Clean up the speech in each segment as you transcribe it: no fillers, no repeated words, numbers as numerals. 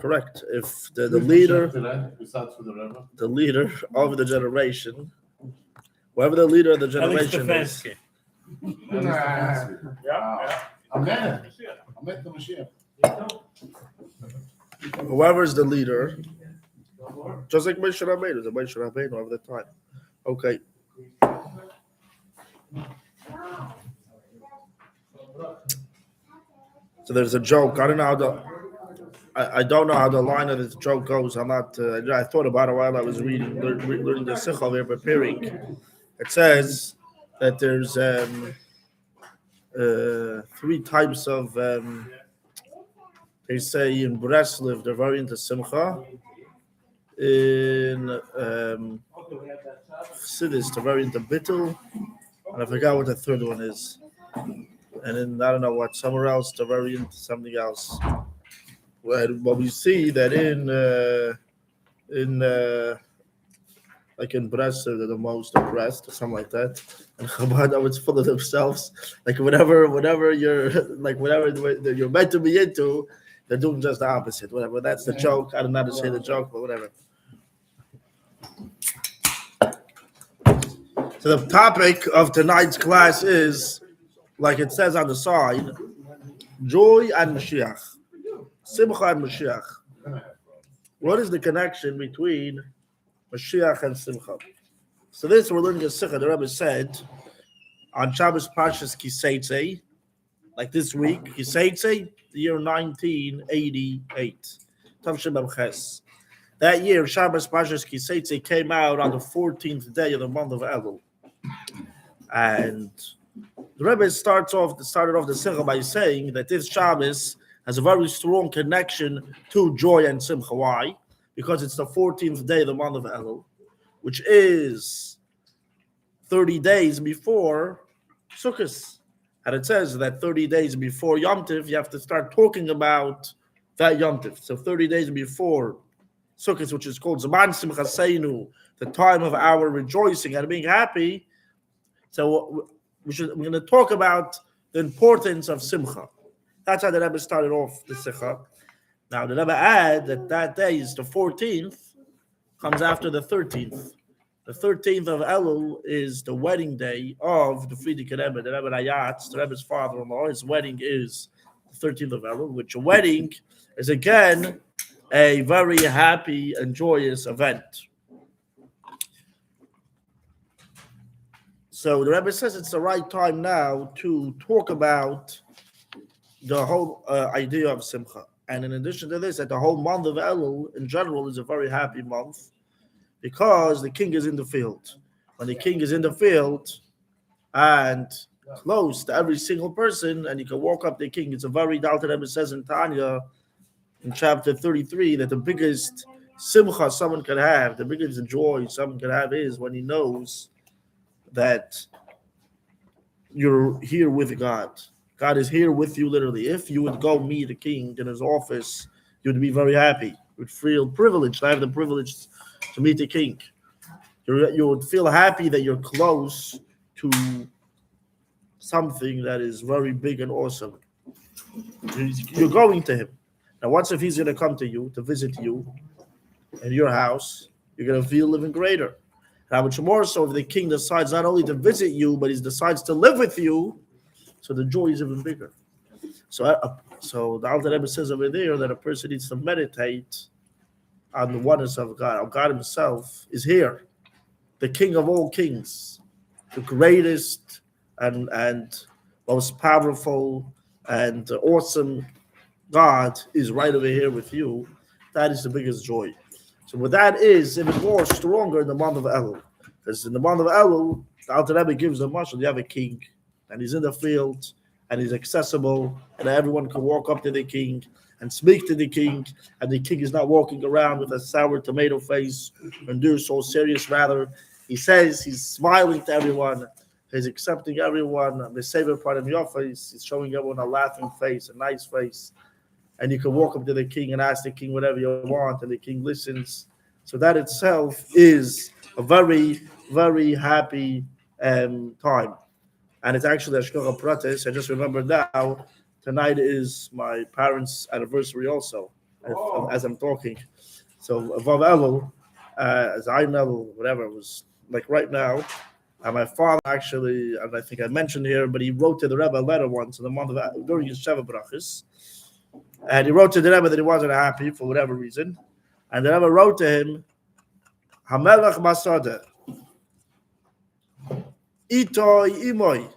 Correct. If the leader, the leader of the generation, whoever the leader of the generation is, whoever is the leader, just like Moshe Rabbeinu, the Moshe Rabbeinu of the time. Okay. So there's a joke. I don't know how I don't know how the line of this joke goes. I'm not. I thought about it while I was learning the Sikha we preparing. It says that there's three types of. They say in Breslev they're very into Simcha. In Chassidus they're very into Bittul, and I forgot what the third one is. And then I don't know what somewhere else they're very into something else. But we see that like in Breslau, they're the most oppressed or something like that. And Chabad, it's full of themselves. Like whatever you're like whatever you're meant to be into, they're doing just the opposite. Whatever. That's the joke. I don't know how to say the joke, but whatever. So the topic of tonight's class is, like it says on the side, joy and Moshiach. Simcha and Moshiach. What is the connection between Moshiach and Simcha? So this we're learning a Sikha. The Rebbe said on Shabbos Parshas Kiseitze, like this week, Kiseitze, the year 1988. Tavshin B'M Ches. That year, Shabbos Parshas Kiseitze came out on the 14th day of the month of Elul. And the Rebbe started off the Sikha by saying that this Shabbos has a very strong connection to joy and Simcha. Why? Because it's the 14th day of the month of Elul, which is 30 days before Sukkot. And it says that 30 days before Yom Tov, you have to start talking about that Yom Tov. So 30 days before Sukkot, which is called Zaman Simchaseinu, the time of our rejoicing and being happy. So we're going to talk about the importance of Simcha. That's how the Rebbe started off the Sikha. Now the Rebbe add that day is the 14th, comes after the 13th. The 13th of Elul is the wedding day of the Frierdiker Rebbe, the Rebbe Rayatz, the Rebbe's father-in-law. His wedding is the 13th of Elul, which a wedding is again a very happy and joyous event. So the Rebbe says it's the right time now to talk about the whole idea of Simcha. And in addition to this, that the whole month of Elul in general is a very happy month because the king is in the field. When the king is in the field and close to every single person, and you can walk up to the king, it's a very, Dalton Rebbe says in Tanya, in chapter 33, that the biggest Simcha someone can have, the biggest joy someone can have is when he knows that you're here with God. God is here with you, literally. If you would go meet the king in his office, you would be very happy. You would feel privileged to have the privilege to meet the king. You would feel happy that you're close to something that is very big and awesome. You're going to him. Now, once if he's going to come to you, to visit you in your house, you're going to feel even greater. How much more so if the king decides not only to visit you, but he decides to live with you, so the joy is even bigger. So the Alter Rebbe says over there that a person needs to meditate on the oneness of God. How God himself is here, the king of all kings, the greatest and most powerful and awesome God is right over here with you. That is the biggest joy. So what that is even more stronger in the month of Elul. Because in the month of Elul, the Alter Rebbe gives the mashal, you have a king, and he's in the field, and he's accessible, and everyone can walk up to the king and speak to the king, and the king is not walking around with a sour tomato face and do so serious. Rather, he says he's smiling to everyone, he's accepting everyone, the savior part of your face, he's showing everyone a laughing face, a nice face, and you can walk up to the king and ask the king whatever you want, and the king listens. So that itself is a very, very happy time. And it's actually a Shkocha Pratis. I just remembered now, tonight is my parents' anniversary also. as I'm talking. So Vav Elul, as I know, whatever it was like right now. And my father actually, and I think I mentioned here, but he wrote to the Rebbe a letter once in the month of during his Sheva Brachas, and he wrote to the Rebbe that he wasn't happy for whatever reason, and the Rebbe wrote to him, Hamelach Masada, Itoi Imoy,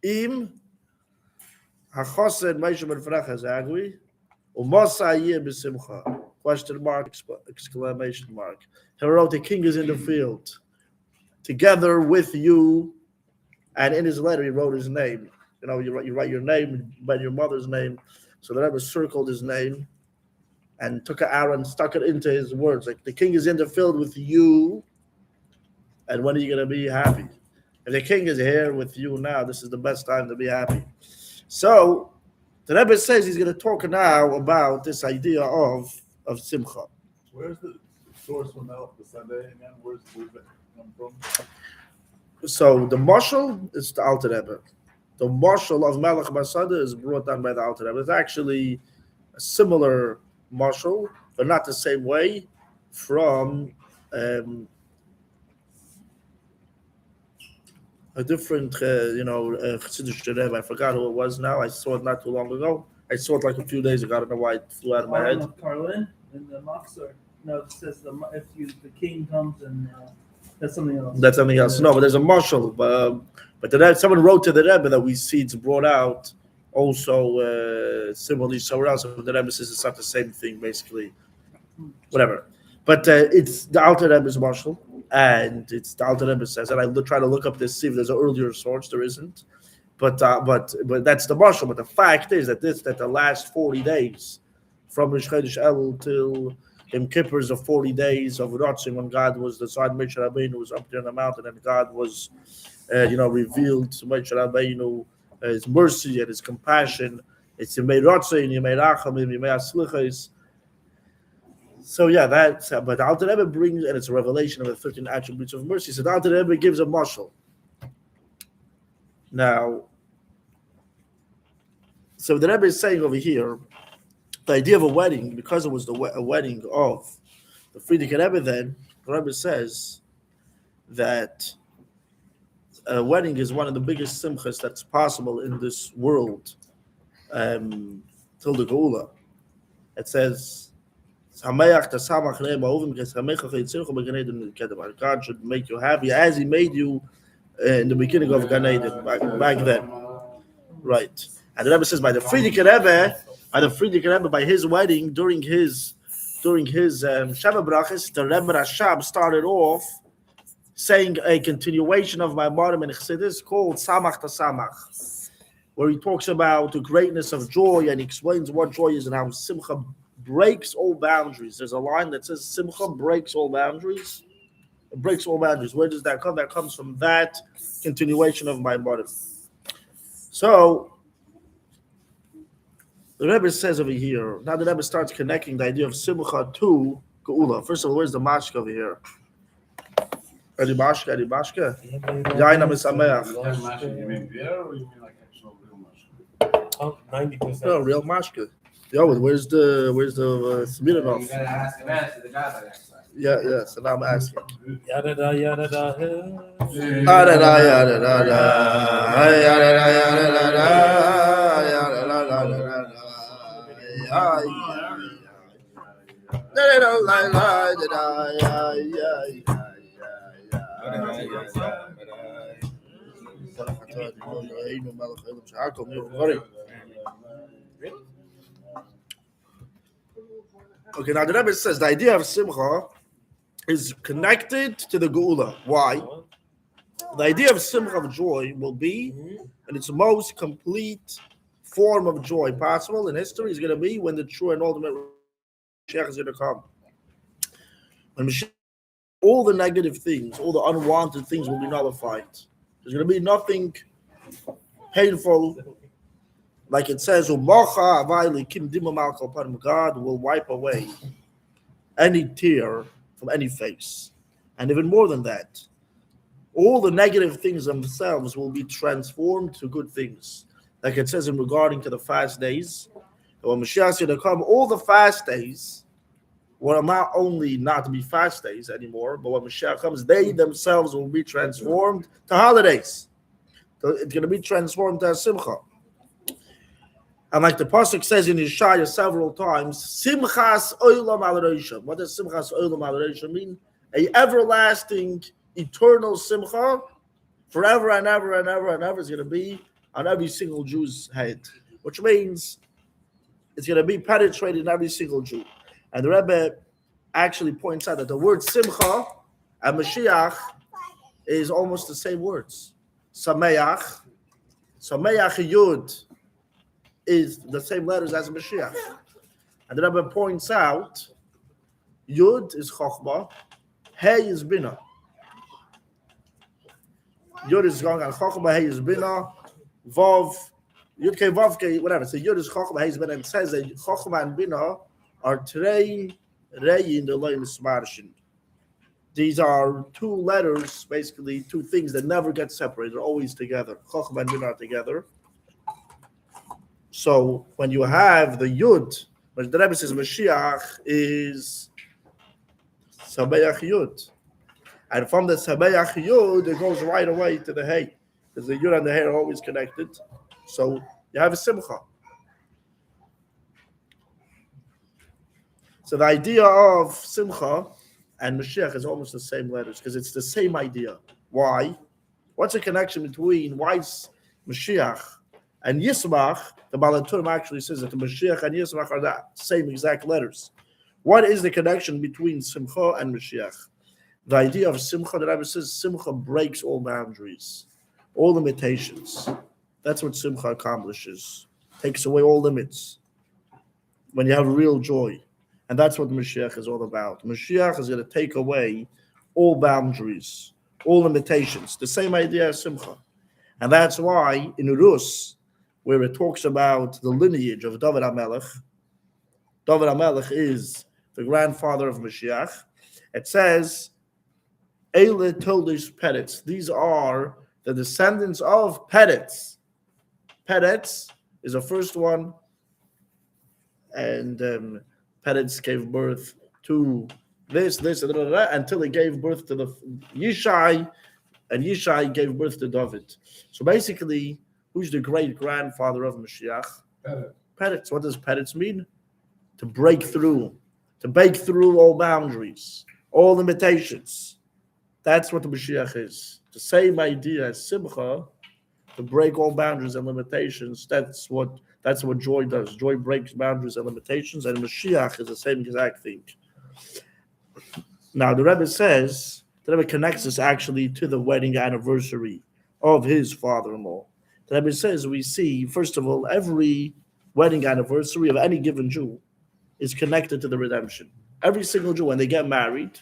Im Hachosen Moshe Ben Frach Hazagui, Umosa Yeh B'Simcha. Question mark, exclamation mark. He wrote, the king is in the field, together with you. And in his letter, he wrote his name. You write your name, by your mother's name. So the Rebbe circled his name and took an arrow and stuck it into his words. Like, the king is in the field with you, and when are you going to be happy? If the king is here with you now, this is the best time to be happy. So the Rebbe says he's going to talk now about this idea of simcha. Where's the source from the Sunday again? Where's it come from? So the marshal is the Alter Rebbe. The marshal of Melech Masada is brought down by the Alter Rebbe. It's actually a similar marshal, but not the same way, from a different, Chassidish Rebbe. I forgot who it was now. I saw it not too long ago. I saw it like a few days ago. I don't know why it flew out of my head. Carlin in the Moxer. No, it says the king comes and that's something else. That's something else. No, but there's a marshal. But someone wrote to the Rebbe that we see it's brought out also similarly somewhere else. The Rebbe says it's not the same thing, basically. Whatever. But it's the Alter Rebbe's marshal, and it's the Alter Rebbe says, and I try to look up this, see if there's an earlier source. There isn't. But that's the marshal. But the fact is that the last 40 days, from Rosh Chodesh Elul till Yom Kippur, is of 40 days of Ratzim, when God was the side Moshe Rabbeinu was up there on the mountain, and God was, revealed to Moshe Rabbeinu His mercy and His compassion. It's Yemei Ratzim, Yemei Rachamim, Yemei Aslichos. So yeah, that's. But the Alter Rebbe brings, and it's a revelation of the 13 attributes of mercy. So the Alter Rebbe gives a mashal. Now, so the Rebbe is saying over here, the idea of a wedding, because it was a wedding of the Frierdiker Rebbe, then the Rebbe says that a wedding is one of the biggest simchas that's possible in this world till the Geula. It says, God should make you happy as He made you in the beginning of Gan Eden, back then. Right. And the Rebbe says by the Frierdiker Rebbe, by his wedding, during his Sheva Brachas, the Rebbe Rashab started off saying a continuation of my Marim and Chassidus called Samach to Samach, where he talks about the greatness of joy, and he explains what joy is and how Simcha breaks all boundaries. There's a line that says Simcha breaks all boundaries. It breaks all boundaries. Where does that come? That comes from that continuation of my Marim. So the Rebbe says over here, now the Rebbe starts connecting the idea of Simcha to Geula. First of all, where's the mashka over here? Any mashka? Yaina Misameach. You mean beer or you mean like actual real mashka? 90%. No, real mashka. Yo, where's the Smirnoff? You gotta ask him answer the guy that asked. Yeah. So now I'm asking. Yada da yada da. Okay, now the Rebbe says the idea of Simcha is connected to the Geula. Why? The idea of Simcha, of joy, will be, in its most complete form of joy possible in history, is going to be when the true and ultimate Moshiach is going to come. When Moshiach, all the negative things, all the unwanted things will be nullified. There's going to be nothing painful. Like it says, God will wipe away any tear from any face. And even more than that, all the negative things themselves will be transformed to good things. Like it says in regarding to the fast days, When Mashiach is going to come, all the fast days will not only not to be fast days anymore, but when Mashiach comes, they themselves will be transformed to holidays. So it's going to be transformed to a simcha. And like the pasuk says in Yeshaya several times, Simchas Olam Al Rosham. What does Simchas Olam Al Rosham mean? A everlasting, eternal simcha, forever and ever and ever and ever is going to be on every single Jew's head, which means it's going to be penetrated in every single Jew. And the Rebbe actually points out that the word Simcha and Mashiach is almost the same words. Sameach Yud is the same letters as Mashiach. And the Rebbe points out Yud is Chochmah, Hey is Bina. Yud is going on Chochmah, Hey is Bina, Vav, Yud Ke Vav Ke, whatever. So Yud is Chochmah, Hey is Bina, and it says that Chochmah and Bina are Trein, Reyin, the Loim Smarshin. These are two letters, basically two things that never get separated, they're always together. Chochmah and Bina are together. So when you have the Yud, when the Rebbe says Mashiach is Sabeach Yud. And from the Sabeach Yud, it goes right away to the Hey. Because the Yud and the Hey are always connected. So you have a Simcha. So the idea of Simcha and Mashiach is almost the same letters because it's the same idea. Why? What's the connection between why is Mashiach and Yismach? The Baal HaTurim actually says that the Mashiach and Yismach are the same exact letters. What is the connection between Simcha and Mashiach? The idea of Simcha, the Rebbe says, Simcha breaks all boundaries, all limitations. That's what Simcha accomplishes. Takes away all limits. When you have real joy. And that's what Mashiach is all about. Mashiach is going to take away all boundaries, all limitations. The same idea as Simcha. And that's why in Rus, where it talks about the lineage of David HaMelech, David HaMelech is the grandfather of Mashiach. It says, Eile Toldish Peretz. These are the descendants of Peretz. Peretz is the first one, and Peretz gave birth to this, until he gave birth to the Yishai, and Yishai gave birth to David. So basically, who's the great grandfather of Mashiach? Peretz. What does Peretz mean? To break through all boundaries, all limitations. That's what the Mashiach is. The same idea as Simcha, to break all boundaries and limitations. That's what joy does. Joy breaks boundaries and limitations, and Mashiach is the same exact thing. Now the Rebbe connects this actually to the wedding anniversary of his father-in-law. The Rebbe says we see, first of all, every wedding anniversary of any given Jew is connected to the redemption. Every single Jew, when they get married,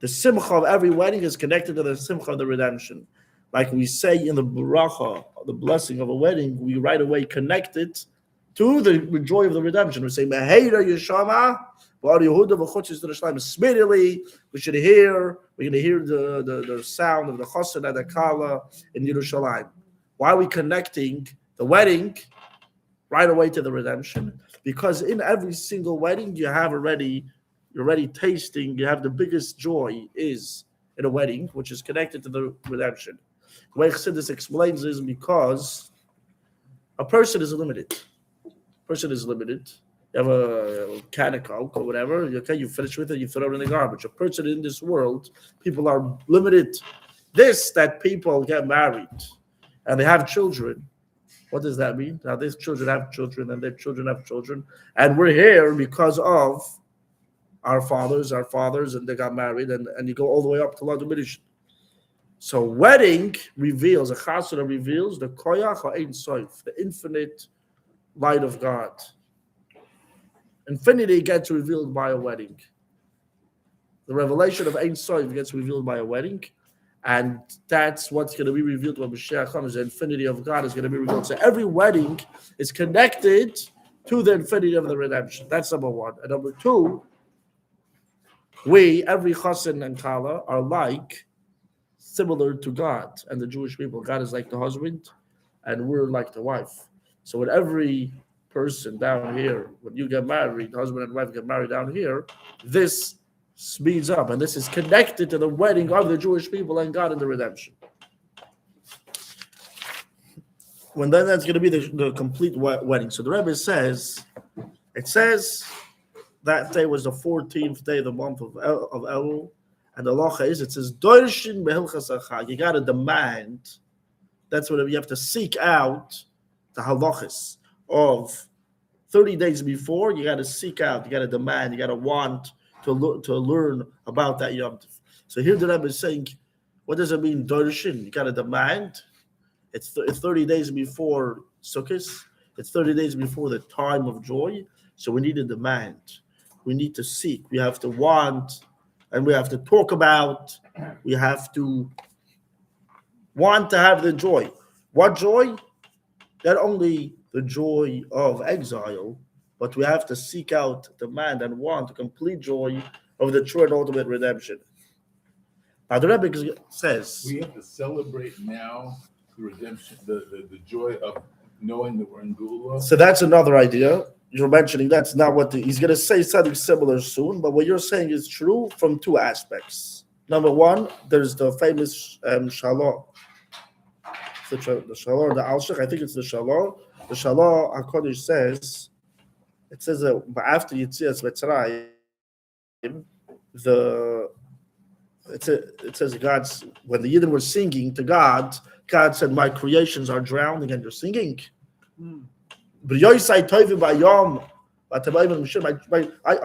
the simcha of every wedding is connected to the simcha of the redemption. Like we say in the bracha, the blessing of a wedding, we right away connect it to the joy of the redemption. We say, Meheira Yeshama, Bar Yehuda v'chotzis to the Shleim. Immediately, we're going to hear the sound of the Chosen and the Kala in Yerushalayim. Why are we connecting the wedding right away to the redemption? Because in every single wedding, you're already tasting, you have the biggest joy is in a wedding, which is connected to the redemption. The way Chassidus explains is because a person is limited. You have a can of Coke or whatever, okay, you finish with it, you throw it in the garbage. A person in this world, people are limited. That people get married and they have children. What does that mean? Now, these children have children and their children have children. And we're here because of our fathers, and they got married, and you go all the way up to Lord Middish. So wedding reveals, a chasana reveals the koyach ha'ein sof, the infinite light of God. Infinity gets revealed by a wedding. The revelation of Ein Sof gets revealed by a wedding, and that's what's going to be revealed when Mashiach comes. The infinity of God is going to be revealed. So every wedding is connected to the infinity of the redemption. That's number one. And number two, every Chassan and Kala, are similar to God and the Jewish people. God is like the husband, and we're like the wife. So with every person down here, when you get married, husband and wife get married down here, this speeds up, and this is connected to the wedding of the Jewish people and God in the redemption. When then that's going to be the complete wedding. So the Rebbe says, it says that day was the 14th day of the month of Elul, and the halacha is, it says, Dorshin behilchas achag. You got to demand. That's what you have to seek out the halachas of 30 days before. You got to seek out. You got to demand. You got to want to learn about that Yom Tov. So here the Rebbe is saying, what does it mean, Dorshin? You got to demand. It's 30 days before Sukkot. It's 30 days before the time of joy. So we need a demand. We need to seek. We have to want, and we have to talk about. We have to want to have the joy. What joy? Not only the joy of exile, but we have to seek out, demand, and want the complete joy of the true and ultimate redemption. Now the Rebbe says, we have to celebrate now the redemption, the joy of knowing that we're in Gula. so that's another idea. You're mentioning that's not what he's going to say something similar soon, but what you're saying is true from two aspects. Number one, there's the famous Shalom. The Shalom, the Alshach, I think it's the Shalom. The Shalom HaKodesh says, it says that after Yitzias Mitzrayim, it says God's, when the Yidden were singing to God, God said, my creations are drowning and you're singing. I'm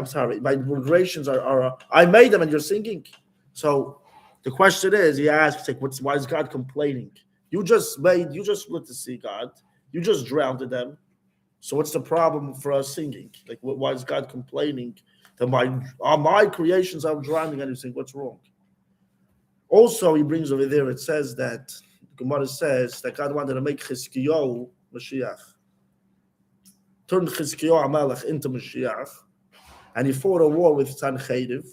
sorry, my creations are I made them and you're singing. So the question is, he asks, like, why is God complaining? You just split the sea, God. You just drowned them. So what's the problem for us singing? Like, why is God complaining that my creations are drowning and you sing? What's wrong? Also, he brings over there, it says that, Gemara says that God wanted to make Chizkiyahu Moshiach. Turned Chizkiyahu HaMelech into Moshiach. And he fought a war with Sancheriv.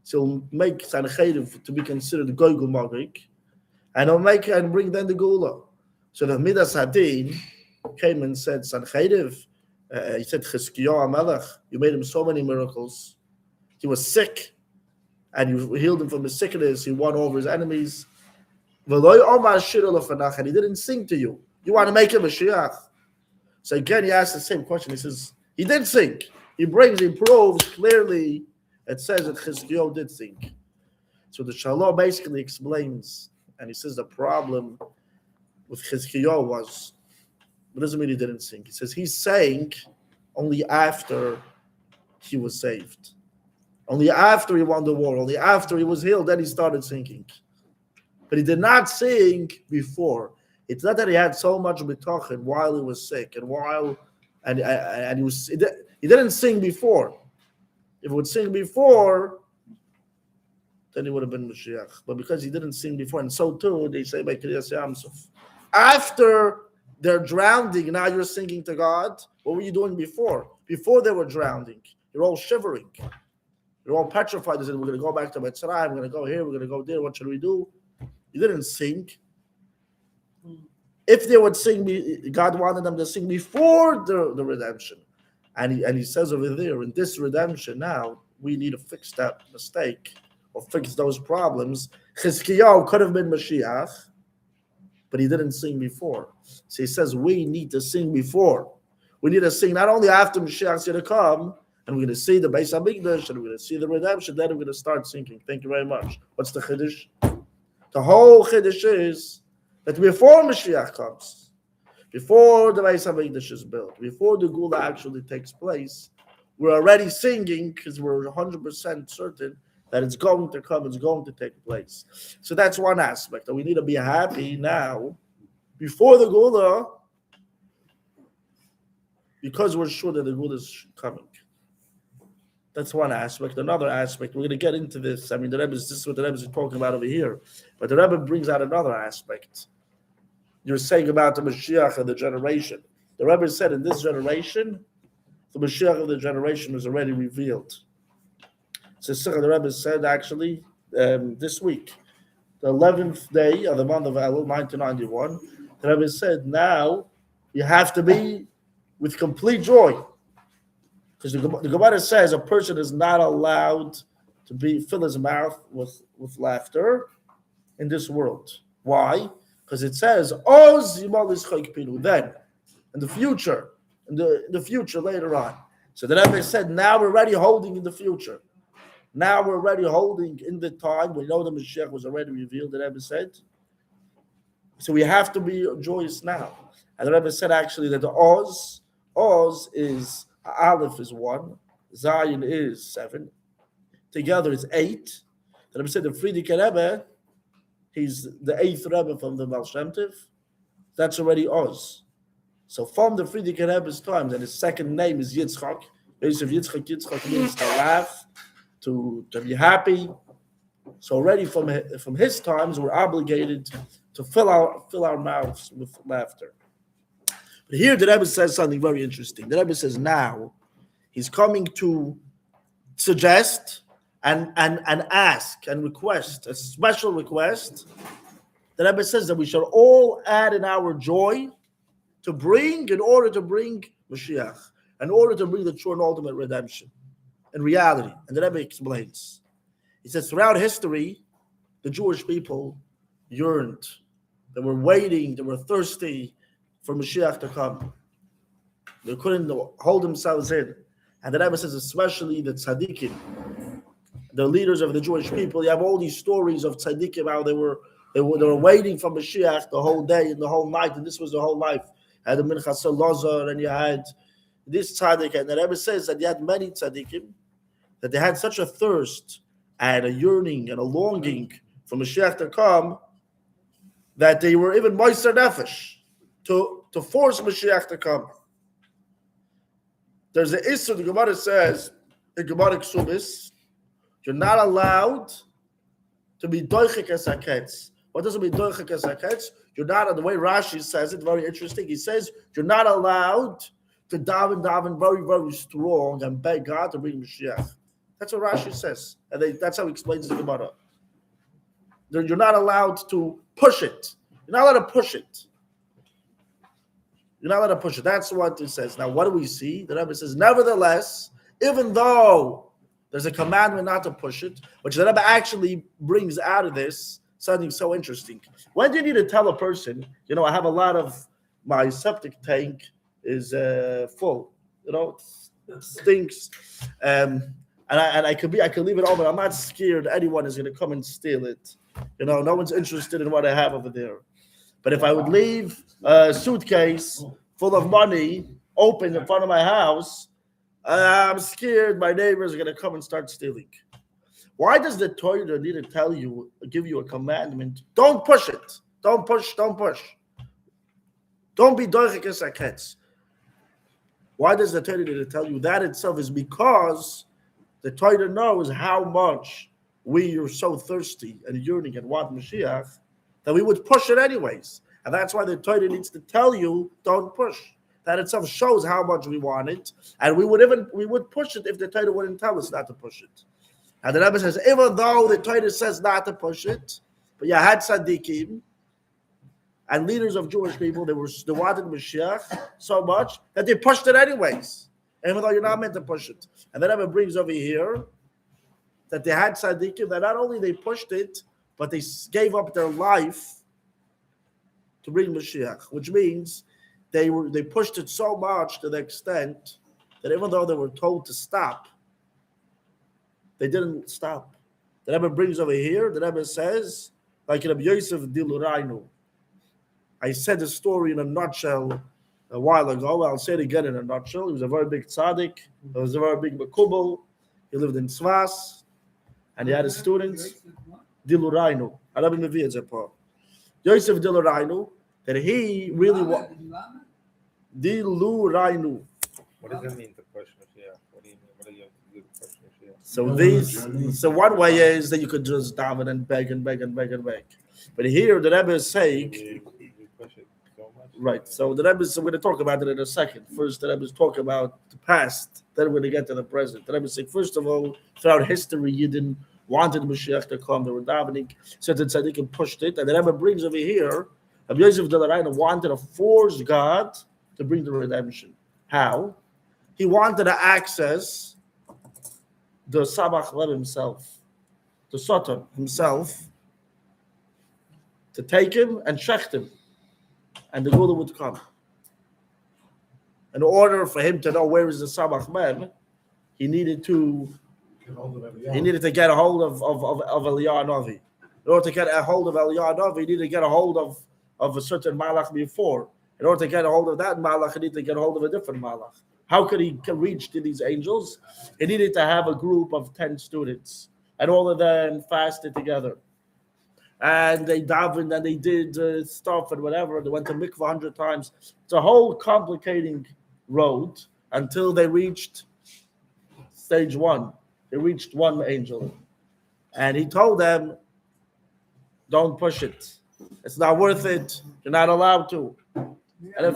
So he'll make Sancheriv to be considered Goygu Magrik. And he'll make and bring then the Gula. So the Midas Hadin came and said, Sancheriv, he said, Chizkiyahu HaMelech, you made him so many miracles. He was sick, and you healed him from his sickness. He won over his enemies. And he didn't sing to you. You want to make him a Mashiach. So again, he asks the same question. He says, he did sing. He proves clearly, it says that Chizkiyahu did sing. So the Shalom basically explains, and he says the problem with Chizkiyahu was, it doesn't mean he didn't sing. He says he sang only after he was saved. Only after he won the war, only after he was healed, then he started singing. But he did not sing before. It's not that he had so much bitachon while he was sick and he didn't sing before. If he would sing before, then he would have been Moshiach. But because he didn't sing before, and so too they say by Kriyas Yamsuf. After they're drowning, now you're singing to God. What were you doing before? Before they were drowning, you're all shivering. You're all petrified. They said, we're going to go back to Mitzrayim. We're going to go here. We're going to go there. What should we do? You didn't sing. If they would sing, God wanted them to sing before the redemption. And he says over there, in this redemption now, we need to fix that mistake or fix those problems. Chizkiyahu could have been Mashiach, but he didn't sing before. So he says we need to sing before. We need to sing not only after Mashiach's going to come, and we're going to see the Beis HaMikdash, and we're going to see the redemption, then we're going to start singing. Thank you very much. What's the Chiddush? The whole Chiddush is that before Mashiach comes, before the Beis HaMikdash is built, before the Gula actually takes place, we're already singing because we're 100% certain that it's going to come, it's going to take place. So that's one aspect, that we need to be happy now, before the Gula, because we're sure that the Gula is coming. That's one aspect. Another aspect, we're going to get into this. I mean, this is what the Rebbe is talking about over here. But the Rebbe brings out another aspect. You're saying about the Mashiach of the generation. The Rebbe said in this generation, the Mashiach of the generation was already revealed. So the Rebbe said actually this week, the 11th day of the month of Elul, 1991, the Rebbe said now you have to be with complete joy. Because the Gemara says a person is not allowed to fill his mouth with laughter in this world. Why? Because it says, Oz Yimalis Chayk then, in the future, in the future later on. So the Rebbe said, now we're already holding in the future. Now we're already holding in the time. We know the Moshiach was already revealed, the Rebbe said. So we have to be joyous now. And the Rebbe said actually that the Oz is, Aleph is 1, Zion is 7. Together it's 8. The Rebbe said the Frierdiker Rebbe, he's the 8th Rebbe from the Baal Shem Tov. That's already Oz. So from the Frierdiker Rebbe's times, and his second name is Yitzchak. Yosef Yitzchak means to laugh, to be happy. So already from his times, we're obligated to fill our mouths with laughter. But here the Rebbe says something very interesting. The Rebbe says now he's coming to suggest and ask and request, a special request. The Rebbe says that we shall all add in our joy in order to bring Moshiach, in order to bring the true and ultimate redemption and reality. And the Rebbe explains. He says throughout history, the Jewish people yearned. They were waiting, they were thirsty for Moshiach to come. They couldn't hold themselves in. And the Rebbe says especially the tzaddikim, the leaders of the Jewish people. You have all these stories of tzaddikim, how they were waiting for Mashiach the whole day and the whole night, and this was the whole life. You had the Minchas Elazar, and you had this tzaddik, and the Rebbe says that you had many tzaddikim, that they had such a thirst and a yearning and a longing for Mashiach to come, that they were even moiser nefesh to force Mashiach to come. There's an issue, the Gemara says, in Gemara Ksubis, you're not allowed to be doichik es haketz. What does it mean, doichik es haketz? You're not, the way Rashi says it, very interesting. He says you're not allowed to daven very, very strong and beg God to bring Mashiach. That's what Rashi says. And that's how he explains the Gemara. You're not allowed to push it. You're not allowed to push it. You're not allowed to push it. That's what it says. Now, what do we see? The Rebbe says, nevertheless, even though there's a commandment not to push it, which the Rebbe actually brings out of this something so interesting. When do you need to tell a person, I have a lot of, my septic tank is full, it stinks, and I could leave it open. I'm not scared anyone is going to come and steal it. No one's interested in what I have over there. But if I would leave a suitcase full of money open in front of my house, I'm scared my neighbors are going to come and start stealing. Why does the Torah need to give you a commandment? Don't push it. Don't push. Don't be doichik es haketz. Why does the Torah need to tell you that itself? Is because the Torah knows how much we are so thirsty and yearning and want Mashiach that we would push it anyways. And that's why the Torah needs to tell you, don't push. That itself shows how much we want it. And we would push it if the Torah wouldn't tell us not to push it. And the Rebbe says, even though the Torah says not to push it, but you had tzaddikim and leaders of Jewish people, they wanted Mashiach so much that they pushed it anyways, even though you're not meant to push it. And the Rebbe brings over here that they had tzaddikim, that not only they pushed it, but they gave up their life to bring Mashiach, which means they pushed it so much to the extent that even though they were told to stop, they didn't stop. The Rebbe brings over here, the Rebbe says, like Rabbi Yosef Dilurainu. I said the story in a nutshell a while ago. I'll say it again in a nutshell. He was a very big tzaddik. He was a very big makubal. He lived in Tzvas. And he had his students. Dilurainu. Rabbi Mevi Zepo. Yosef Dilurainu, that he really was. Dilurainu. What does it mean to push Mashiach? What do you mean? What do you have to do to push Mashiach? So one way is that you could just daven and beg and beg and beg and beg. But here the Rebbe is saying, You push it so much. right. So the Rebbe is, we're going to talk about it in a second. First, the Rebbe is talking about the past. Then we're going to get to the present. The Rebbe is saying, first of all, throughout history, Yidden wanted Mashiach to come. They were davening. So the tzaddikim pushed it. And the Rebbe brings over here, Rabbi Yosef Dilurainu wanted to force God to bring the redemption. How? He wanted to access the Sabach Lev himself, the Satan himself, to take him and shecht him, and the Gula would come. In order for him to know where is the Sabach Mem, he needed to get a hold of Eliyahu Novi. In order to get a hold of Eliyahu Novi, he needed to get a hold of a certain Malach before. In order to get a hold of that Malach, he needed to get a hold of a different Malach. How could he reach to these angels? He needed to have a group of 10 students, and all of them fasted together. And they davened and they did stuff and whatever. They went to mikvah 100 times. It's a whole complicating road until they reached stage 1. They reached one angel. And he told them, don't push it. It's not worth it. You're not allowed to. And if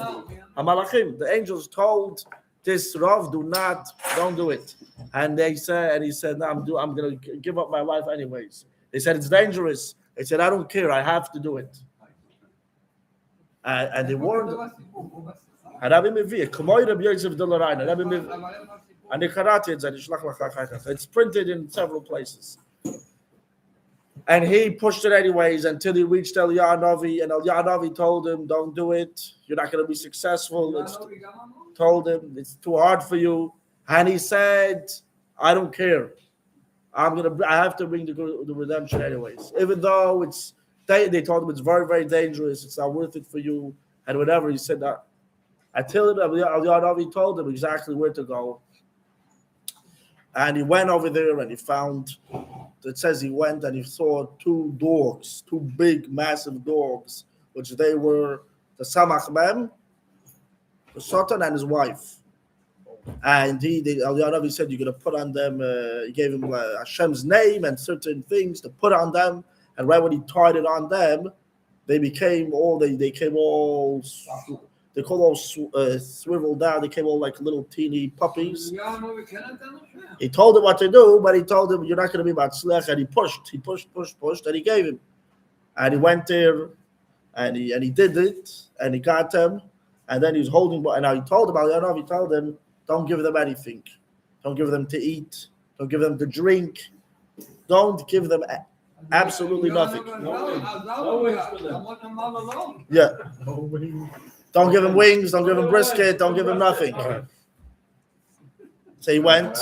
Hamalachim, the angels told this Rav, don't do it. And he said, no, I'm going to give up my life anyways. They said, it's dangerous. He said, I don't care. I have to do it. And they warned him. And it's printed in several places. And he pushed it anyways until he reached Eliyahu Novi, and Eliyahu Novi told him, don't do it. You're not going to be successful. Told him, it's too hard for you. And he said, I don't care. I have to bring the redemption anyways. Even though they told him it's very, very dangerous. It's not worth it for you. And whatever, he said that. Until Eliyahu Novi told him exactly where to go. And he went over there and he found, it says he went and he saw 2 dogs, 2 big, massive dogs, which they were the Samach Mem, the Satan, and his wife. And Eliyahu Novi said, you're going to put on them, he gave him Hashem's name and certain things to put on them. And right when he tied it on them, they came all swiveled down. They came all like little teeny puppies. He told him what to do, but he told him, you're not going to be Matzlech. And he pushed, and he gave him. And he went there, and he did it, and he got them. And then he was holding, and now he told him, don't give them anything. Don't give them to eat. Don't give them to drink. Don't give them absolutely nothing. Yeah. Don't give him wings. Don't give him brisket. Don't give him nothing. So he went,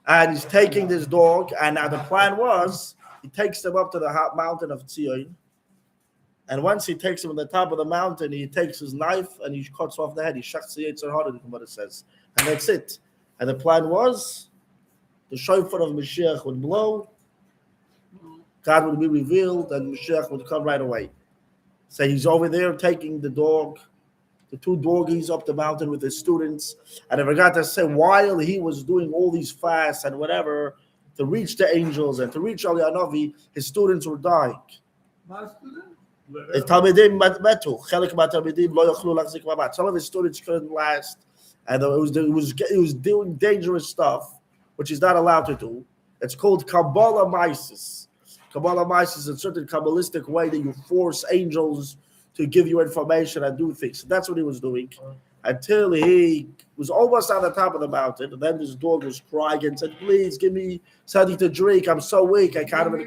and he's taking this dog, and now the plan was, he takes them up to the hot mountain of Tzion, and once he takes them to the top of the mountain, he takes his knife, and he cuts off the head. He shachs the Yetzer Hara, what it says. And that's it. And the plan was, the shofar of Moshiach would blow, God would be revealed, and Moshiach would come right away. So he's over there taking the 2 doggies up the mountain with his students. And I forgot to say, while he was doing all these fasts and whatever, to reach the angels and to reach Eliyahu Novi, his students were dying. Some of his students couldn't last. And it was doing dangerous stuff, which he's not allowed to do. It's called Kabbalah Mises. Kabbalah Mises is a certain Kabbalistic way that you force angels to give you information and do things. So that's what he was doing until he was almost on the top of the mountain. And then this dog was crying and said, please give me something to drink. I'm so weak. I can't even.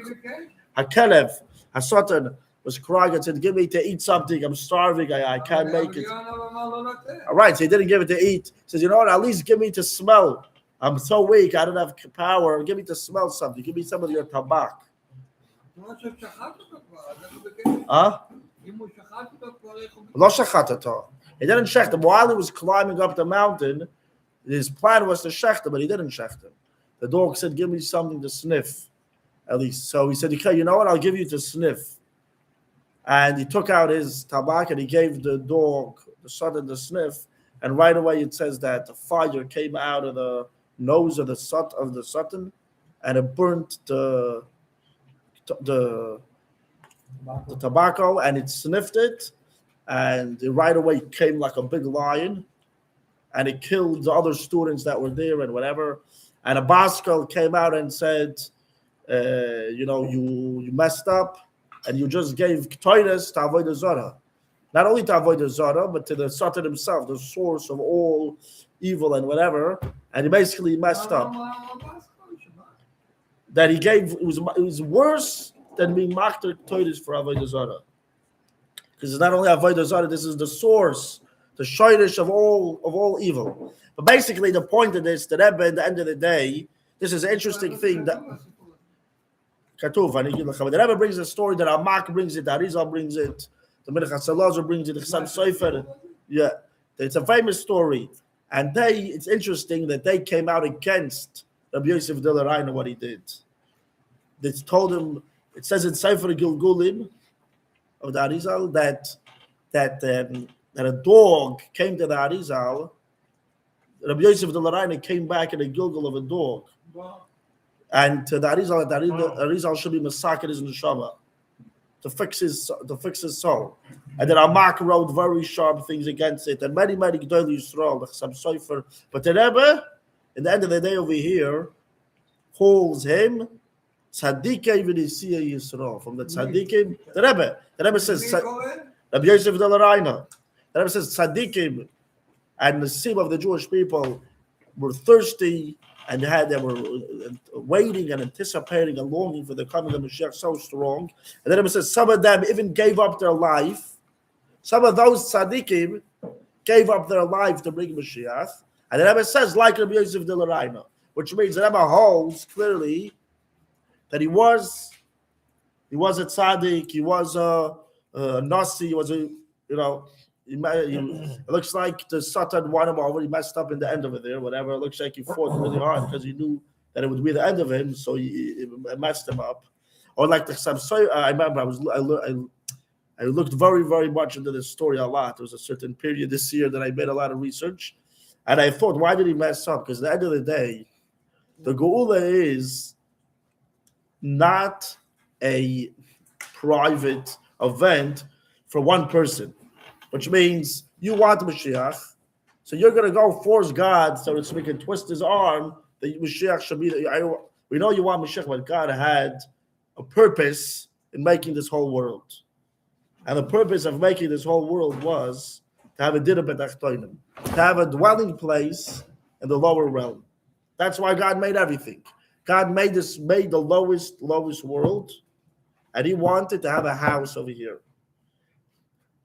Hakelev, Hasatan, was crying and said, give me to eat something. I'm starving. I can't make it. All right, so he didn't give it to eat. He says, you know what, at least give me to smell. I'm so weak. I don't have power. Give me to smell something. Give me some of your tabak. Huh? He didn't shecht him. While he was climbing up the mountain, his plan was to shecht him, but he didn't shecht him. The dog said, give me something to sniff, at least. So he said, okay, you know what, I'll give you to sniff. And he took out his tabak and he gave the dog, the Satan, the sniff. And right away it says that the fire came out of the nose of the Satan and it burnt the tobacco, and it sniffed it, and it right away came like a big lion, and it killed the other students that were there and whatever. And a Baskel came out and said, you messed up, and you just gave Toides to Avodah Zarah. Not only to Avodah Zarah, but to the Satan himself, the source of all evil and whatever, and he basically messed up. That he gave it was worse than being makter toides for avodah zarah, because it's not only avodah zarah. This is the source, the shayrish of all evil. But basically, the point of this, the Rebbe, at the end of the day, this is an interesting thing that Katuv, and the Rebbe brings a story that Amak brings it, the Arizal brings it, the Menachem Salazar brings it, the Chassam Sofer. Yeah, it's a famous story, and it's interesting that they came out against Rabbi Yosef de Laraina what he did. They told him. It says in Sefer Gilgulim of the Arizal that a dog came to the Arizal. Rabbi Yosef de Laraina came back in a gilgul of a dog. And to the Arizal should be massacred in the Neshama to fix his soul. And then Amak wrote very sharp things against it, and many Gedolei Yisrael, the Chassam Sofer. But the Rebbe, in the end of the day over here, calls him Tzadikei v'Nisiya Yisrael. From the Tzadikim, the Rebbe says Rabbi Yosef de Laraina. The Rebbe says Tzadikim and the Sim of the Jewish people were thirsty and they were waiting and anticipating and longing for the coming of Moshiach so strong. And then it says some of them even gave up their life. Some of those tzaddikim gave up their life to bring Moshiach. And the Rebbe says, like Rabbi Yosef de Laraina, which means the Rebbe holds clearly that he was a tzaddik, he was a nasi, he was it looks like the Satan won him over. He messed up in the end of it there, whatever. It looks like he fought really hard because he knew that it would be the end of him, so it messed him up. Or like the Samsoi, I remember I looked very, very much into this story a lot. There was a certain period this year that I made a lot of research, and I thought, why did he mess up? Because at the end of the day, the Geula is not a private event for one person. Which means you want Mashiach, so you're going to go force God so that we can twist his arm that Mashiach should be. We know you want Mashiach, but God had a purpose in making this whole world. And the purpose of making this whole world was to have a dinner betachtoinim, to have a dwelling place in the lower realm. That's why God made everything. God made the lowest world, and he wanted to have a house over here.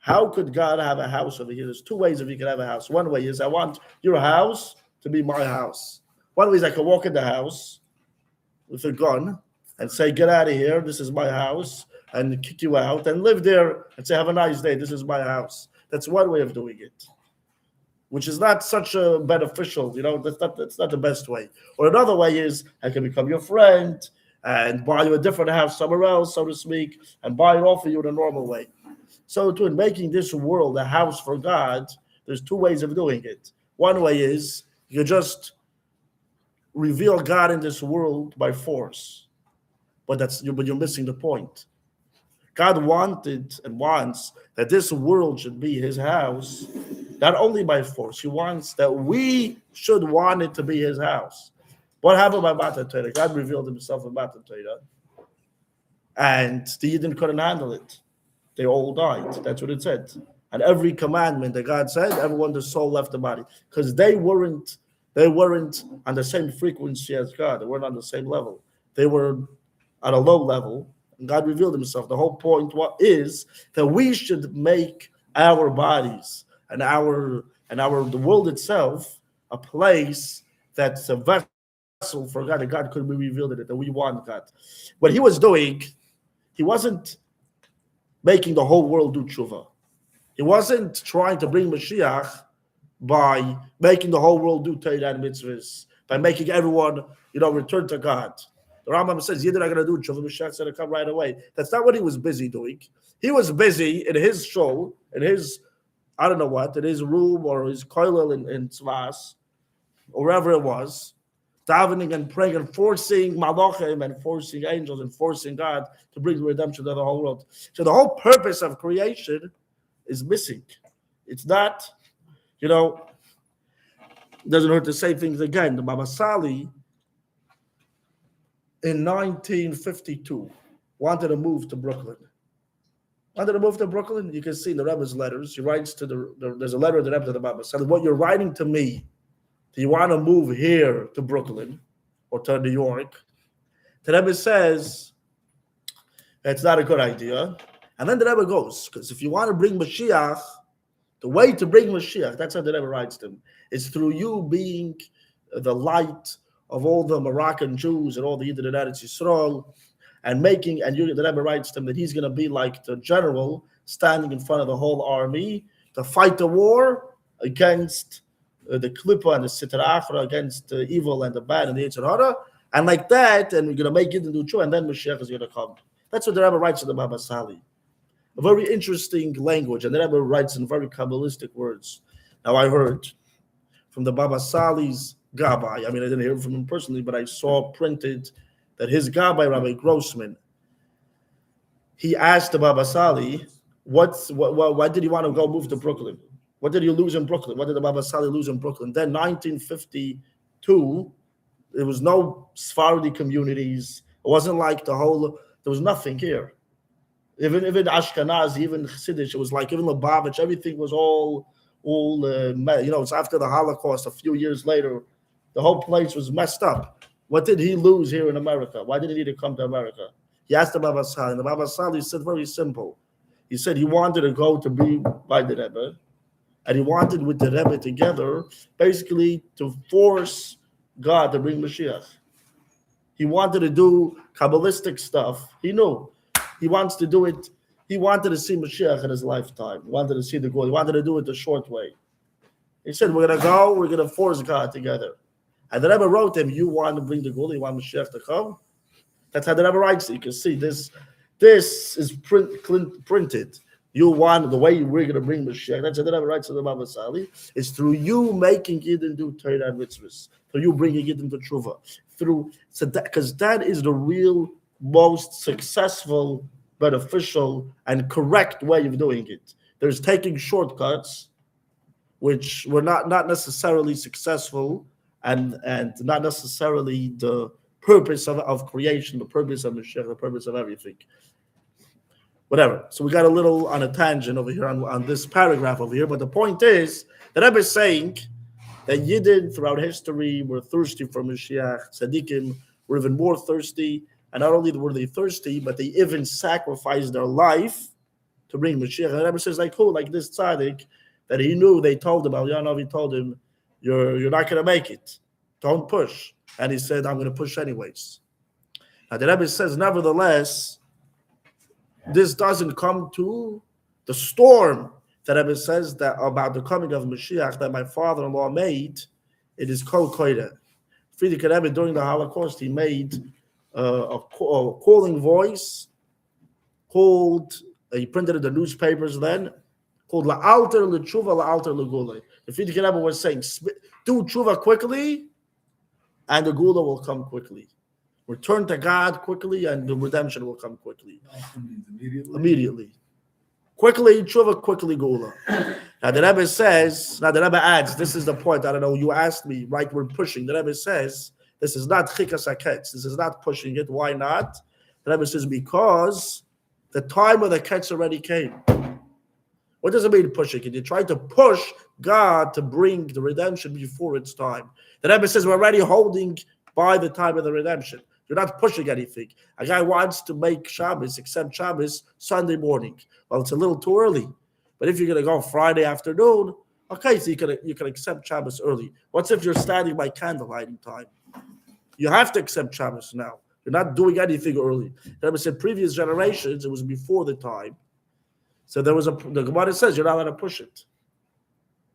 How could God have a house over here? There's two ways if you can have a house. One way is I want your house to be my house. One way is I can walk in the house with a gun and say, get out of here, this is my house, and kick you out and live there and say, have a nice day, this is my house. That's one way of doing it, which is not such a beneficial, that's not the best way. Or another way is I can become your friend and buy you a different house somewhere else, so to speak, and buy it off of you in a normal way. So in making this world a house for God, there's two ways of doing it. One way is you just reveal God in this world by force. But you're missing the point. God wanted and wants that this world should be his house, not only by force. He wants that we should want it to be his house. What happened by Matan Torah? God revealed himself in Matan Torah, and the Yidden couldn't handle it. They all died. That's what it said. And every commandment that God said, everyone, the soul left the body. Because they weren't on the same frequency as God. They weren't on the same level. They were at a low level. And God revealed himself. The whole point is that we should make our bodies and the world itself a place that's a vessel for God, that God could be revealed in it, that we want God. What he was doing, he wasn't making the whole world do tshuva. He wasn't trying to bring Mashiach by making the whole world do Torah and mitzvahs, by making everyone, return to God. The Rambam says, you're not going to do tshuva, Mashiach's going to come right away. That's not what he was busy doing. He was busy in his show, in his, I don't know what, in his room or his koilel in Tzvas, or wherever it was, davening and praying and forcing malachim and forcing angels and forcing God to bring the redemption to the whole world. So the whole purpose of creation is missing. It's not, it doesn't hurt to say things again. The Baba Sali in 1952 wanted to move to Brooklyn. You can see in the Rebbe's letters. He writes to there's a letter of the Rebbe to the Baba Sali. What you're writing to me Do you want to move here to Brooklyn or to New York? The Rebbe says it's not a good idea. And then the Rebbe goes, because if you want to bring Mashiach, the way to bring Mashiach, that's how the Rebbe writes them, is through you being the light of all the Moroccan Jews and all the Yidden and Eretz Yisrael, and the Rebbe writes them that he's going to be like the general standing in front of the whole army to fight the war against the Klippa and the Sitra Achra, against the evil and the bad and the Yetzer Hara, and like that, and we're going to make it into true, and then Mashiach is going to come. That's what the Rebbe writes in the Baba Sali. A very interesting language, and the Rebbe writes in very Kabbalistic words. Now, I heard from the Baba Sali's Gabbai, I didn't hear from him personally, but I saw printed that his Gabbai, Rabbi Grossman, he asked the Baba Sali, why did he want to go move to Brooklyn? What did he lose in Brooklyn? What did the Baba Sali lose in Brooklyn? Then 1952, there was no Sephardi communities. It wasn't like there was nothing here. Even Ashkenaz, even Chassidish, it was like even Lubavitch, everything was all it's after the Holocaust, a few years later, the whole place was messed up. What did he lose here in America? Why did he need to come to America? He asked the Baba Sali, and the Baba Sali said very simple. He said he wanted to go to be by the Rebbe, and he wanted with the Rebbe together, basically to force God to bring Mashiach. He wanted to do Kabbalistic stuff. He knew. He wants to do it. He wanted to see Mashiach in his lifetime. He wanted to see the goal. He wanted to do it the short way. He said, we're going to force God together. And the Rebbe wrote him, you want to bring the goal, you want Mashiach to come? That's how the Rebbe writes it. You can see this is printed. You want the way we're going to bring Mashiach. That's how the Rebbe writes to the Baba Sali. It's through you making it into Torah and mitzvahs. Through you bringing it into Tshuva. Because that is the real most successful, beneficial, and correct way of doing it. There's taking shortcuts, which were not necessarily successful, and not necessarily the purpose of creation, the purpose of Mashiach, the purpose of everything. Whatever. So we got a little on a tangent over here on this paragraph over here, but the point is that Rebbe is saying that Yidden throughout history were thirsty for Mashiach. Tzaddikim were even more thirsty, and not only were they thirsty, but they even sacrificed their life to bring Mashiach. And Rebbe says, like this tzaddik that he knew, they told him, He told him, you're not going to make it. Don't push. And he said, I'm going to push anyways. Now the Rebbe says, nevertheless, this doesn't come to the storm that Rebbe says that about the coming of Mashiach that my father-in-law made. It is Kol Koire. Friedrich Rebbe, during the Holocaust, he made a calling voice he printed it in the newspapers then, called La'alter L'Tshuva, La'alter L'Gula. The Friedrich Rebbe was saying, do Tshuva quickly, and the Gula will come quickly. Return to God quickly, and the redemption will come quickly. Immediately. Quickly, Tshuva, quickly, Gula. Now the Rebbe adds, this is the point, I don't know, you asked me, right, we're pushing. The Rebbe says, this is not chikas haketz. This is not pushing it. Why not? The Rebbe says, because the time of the ketz already came. What does it mean pushing it? You try to push God to bring the redemption before its time. The Rebbe says, we're already holding by the time of the redemption. You're not pushing anything. A guy wants to make Shabbos, accept Shabbos, Sunday morning. Well, it's a little too early. But if you're going to go Friday afternoon, okay, so you can accept Shabbos early. What's if you're standing by candlelighting time? You have to accept Shabbos now. You're not doing anything early. The Rebbe said previous generations, it was before the time. So the Gemara says you're not allowed to push it.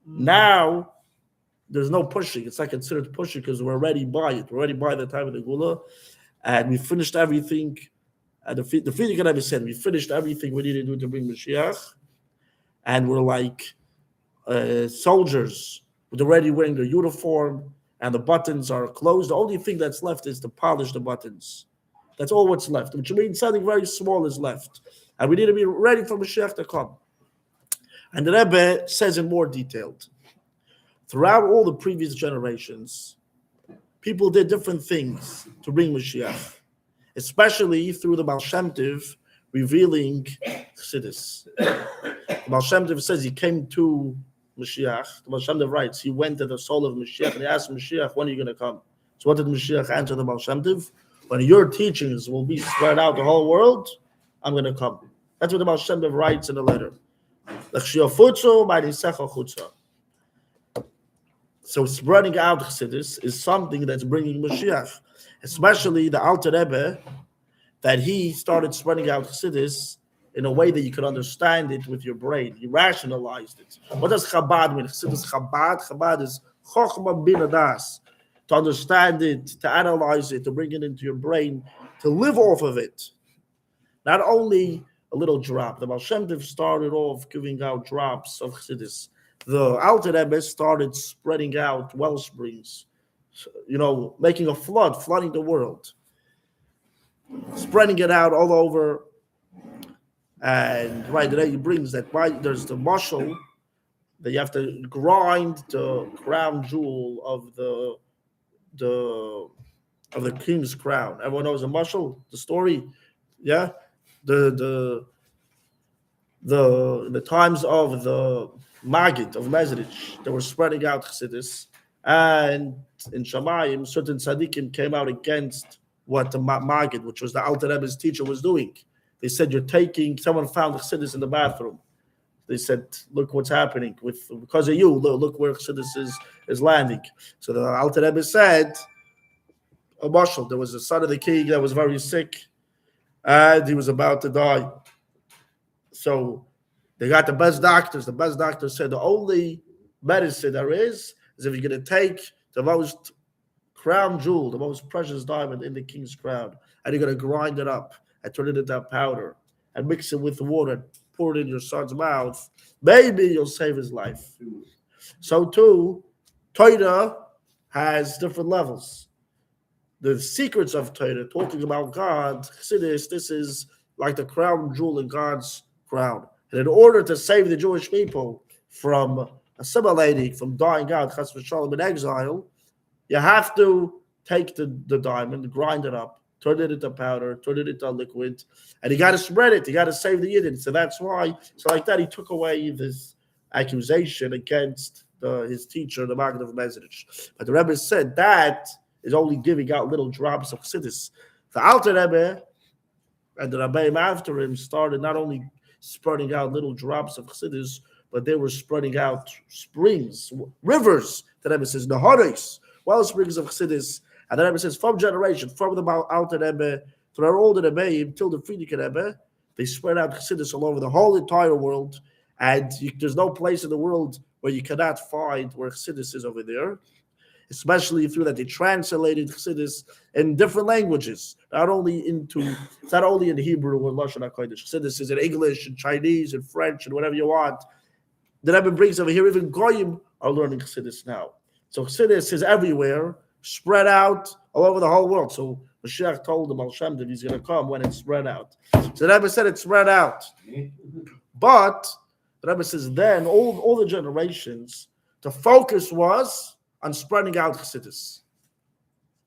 Now, there's no pushing. It's not considered pushing because we're already by it. We're already by the time of the Gula. And we finished everything. And the Friedrich Rebbe said, we finished everything we needed to do to bring Mashiach. And we're like soldiers with already wearing their uniform, and the buttons are closed. The only thing that's left is to polish the buttons. That's all what's left, which means something very small is left. And we need to be ready for Mashiach to come. And the Rebbe says in more detailed, throughout all the previous generations, people did different things to bring Mashiach, especially through the Baal Shem Tov revealing Chassidus. The Baal Shem Tov says he came to Mashiach, the Baal Shem Tov writes, he went to the soul of Mashiach and he asked Mashiach, when are you going to come? So what did Mashiach answer the Baal Shem Tov? When your teachings will be spread out the whole world, I'm going to come. That's what the Baal Shem Tov writes in the letter. So spreading out Chassidus is something that's bringing Mashiach, especially the Alter Rebbe, that he started spreading out Chassidus in a way that you could understand it with your brain. He rationalized it. What does Chabad mean? Chassidus Chabad is Chochmah bin Adas. To understand it, to analyze it, to bring it into your brain, to live off of it. Not only a little drop. The Baal Shem Tov started off giving out drops of Chassidus. The Alter Rebbe started spreading out well springs, making a flood, flooding the world, spreading it out all over. And right today he brings that there's the mashal that you have to grind the crown jewel of the king's crown. Everyone knows the mashal, the story, yeah. The times of the Magid of Mezrich, they were spreading out Chassidus, and in Shamayim, certain tzaddikim came out against what the Magid, which was the Alter Rebbe's teacher, was doing. They said, someone found Chassidus in the bathroom. They said, look what's happening because of you. Look where Chassidus is landing. So the Alter Rebbe said, a mashal, there was a son of the king that was very sick, and he was about to die. So they got the best doctors. The best doctors said the only medicine there is if you're going to take the most crown jewel, the most precious diamond in the king's crown, and you're going to grind it up and turn it into powder and mix it with water and pour it in your son's mouth. Maybe you'll save his life. So too, Torah has different levels. The secrets of Torah, talking about God, Chassidus, this is like the crown jewel in God's crown. And in order to save the Jewish people from assimilating, from dying out, chas v'shalom, in exile, you have to take the diamond, grind it up, turn it into powder, turn it into liquid, and you got to spread it. You got to save the Yidden. So that's why, like that, he took away this accusation against his teacher, the Magid of Mezrich. But the Rebbe said that is only giving out little drops of Chassidus. The Alter Rebbe and the Rebbeim after him started not only spreading out little drops of Chassidus, but they were spreading out springs, rivers. The Rebbe says, Naharis, well springs of Chassidus. And the Rebbe says, from generation, from the Alter Rebbe to our older Rebbeim till the Frierdiker Rebbe, they spread out Chassidus all over the whole entire world. And there's no place in the world where you cannot find where Chassidus is over there. Especially through that they translated Chassidus in different languages, it's not only in Hebrew or Lashon HaKodesh. Chassidus is in English and Chinese and French and whatever you want. The Rebbe brings over here, even Goyim are learning Chassidus now. So Chassidus is everywhere, spread out all over the whole world. So Moshiach told the Baal Shem Tov he's going to come when it's spread out. So the Rebbe said it's spread out. But the Rebbe says then all the generations, the focus was on spreading out Chassidus.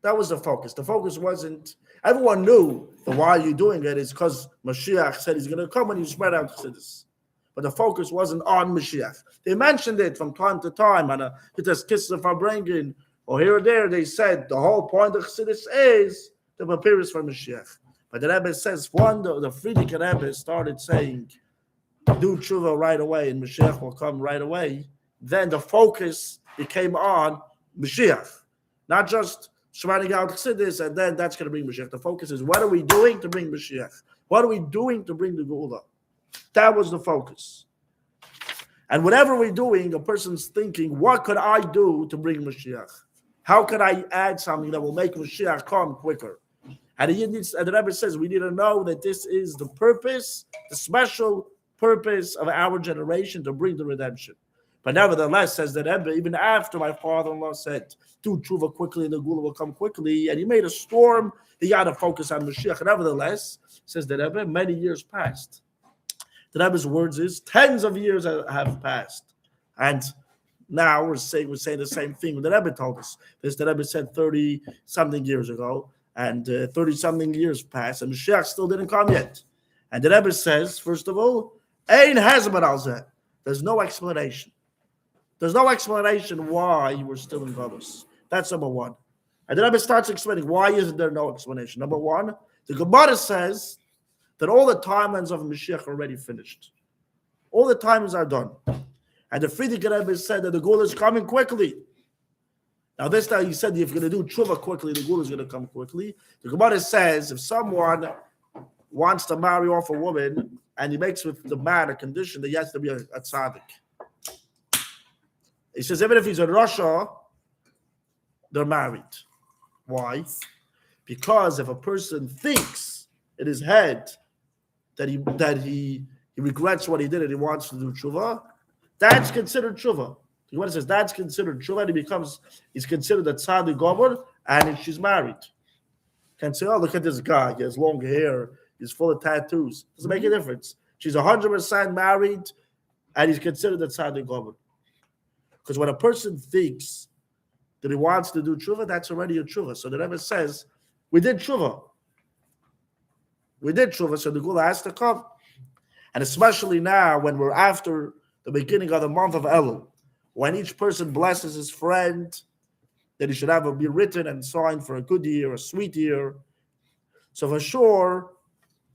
That was the focus. The focus wasn't, everyone knew that why you're doing it is because Moshiach said he's going to come and you spread out Chassidus. But the focus wasn't on Moshiach. They mentioned it from time to time, and it has kisses of Farbrengen, or here or there, they said the whole point of Chassidus is the papyrus for Moshiach. But the Rebbe says, one, the Frierdiker Rebbe started saying, do tshuva right away, and Moshiach will come right away. Then the focus became on Mashiach, not just spreading out Chassidus, and then that's going to bring Mashiach. The focus is, what are we doing to bring Mashiach? What are we doing to bring the Geula? That was the focus. And whatever we're doing, a person's thinking, what could I do to bring Mashiach? How could I add something that will make Mashiach come quicker? And the Rebbe says, we need to know that this is the purpose, the special purpose of our generation to bring the redemption. But nevertheless, says the Rebbe, even after my father-in-law said, do tshuva quickly and the Geula will come quickly, and he made a storm, he got to focus on Mashiach. Nevertheless, says the Rebbe, many years passed. The Rebbe's words is, tens of years have passed. And now we're saying the same thing the Rebbe told us. This the Rebbe said 30-something years ago, and 30-something years passed, and Mashiach still didn't come yet. And the Rebbe says, first of all, Ein Hezbollah al Zeh. There's no explanation. There's no explanation why we're still in Galus. That's number one. And then Rebbe starts explaining why isn't there no explanation. Number one, the Gemara says that all the timelines of Mashiach are already finished. All the timelines are done. And the Frierdiker Rebbe said that the Gula is coming quickly. Now this time he said if you're going to do tshuva quickly, the Gula is going to come quickly. The Gemara says if someone wants to marry off a woman and he makes with the man a condition that he has to be a tzaddik. He says even if he's in Russia, they're married. Why? Because if a person thinks in his head that he regrets what he did and he wants to do tshuva, that's considered tshuva. The Gemara says that's considered tshuva, and he's considered a tzaddik gomer, and she's married. Can't say, oh, look at this guy, he has long hair, he's full of tattoos. Doesn't make a difference. She's 100% married, and he's considered a tzaddik gomer. Because when a person thinks that he wants to do tshuva, that's already a tshuva. So the Rebbe says, we did tshuva. We did tshuva, so the Gula has to come. And especially now, when we're after the beginning of the month of Elul, when each person blesses his friend, that he should have be written and signed for a good year, a sweet year. So for sure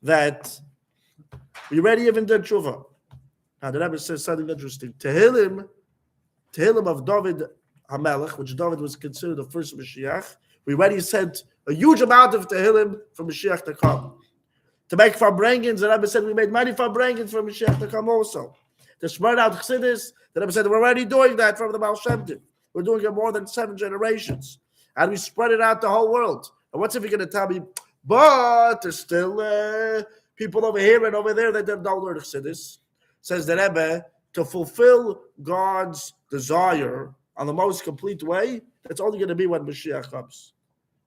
that we already even did tshuva. Now the Rebbe says something interesting. Tehillim of David HaMelech, which David was considered the first Moshiach, we already sent a huge amount of Tehillim for Moshiach to come. To make Farbrengins, the Rebbe said we made many Farbrengins for Moshiach to come also. To spread out Chassidus, the Rebbe said we're already doing that from the Baal Shem Tov. We're doing it more than 7 generations. And we spread it out the whole world. And what's if you're going to tell me, but there's still people over here and over there that don't learn Chassidus? Says the Rebbe, to fulfill God's desire on the most complete way, it's only going to be when Mashiach comes.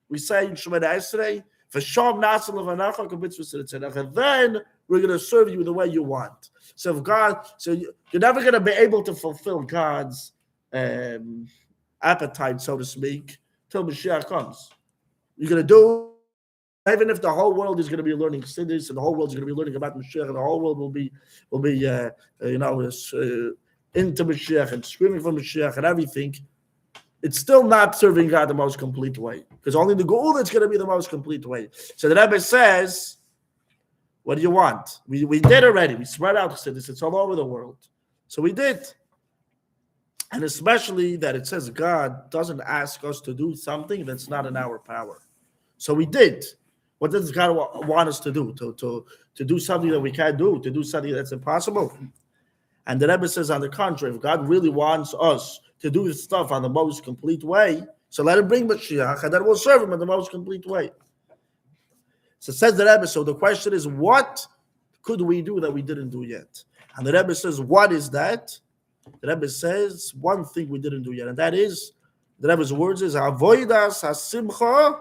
We say in Shemoneh Esrei, V'sham nasa levanacha k'mitzvah tzedakah, and then we're going to serve you the way you want. So you're never going to be able to fulfill God's appetite, so to speak, till Mashiach comes. You're going to do, even if the whole world is going to be learning Chassidus, and the whole world is going to be learning about Mashiach, and the whole world will be into Mashiach and screaming for Mashiach and everything, it's still not serving God the most complete way. Because only the Geula is going to be the most complete way. So the Rebbe says, what do you want? We did already. We spread out Chassidus. It's all over the world. So we did. And especially that it says God doesn't ask us to do something that's not in our power. So we did. What does God want us to do? To do something that we can't do, to do something that's impossible. And the Rebbe says, on the contrary, if God really wants us to do this stuff on the most complete way, so let him bring Mashiach, and then we'll serve him in the most complete way. So says the Rebbe, so the question is, what could we do that we didn't do yet? And the Rebbe says, what is that? The Rebbe says, one thing we didn't do yet, and that is, the Rebbe's words is, Avoidas hasimcha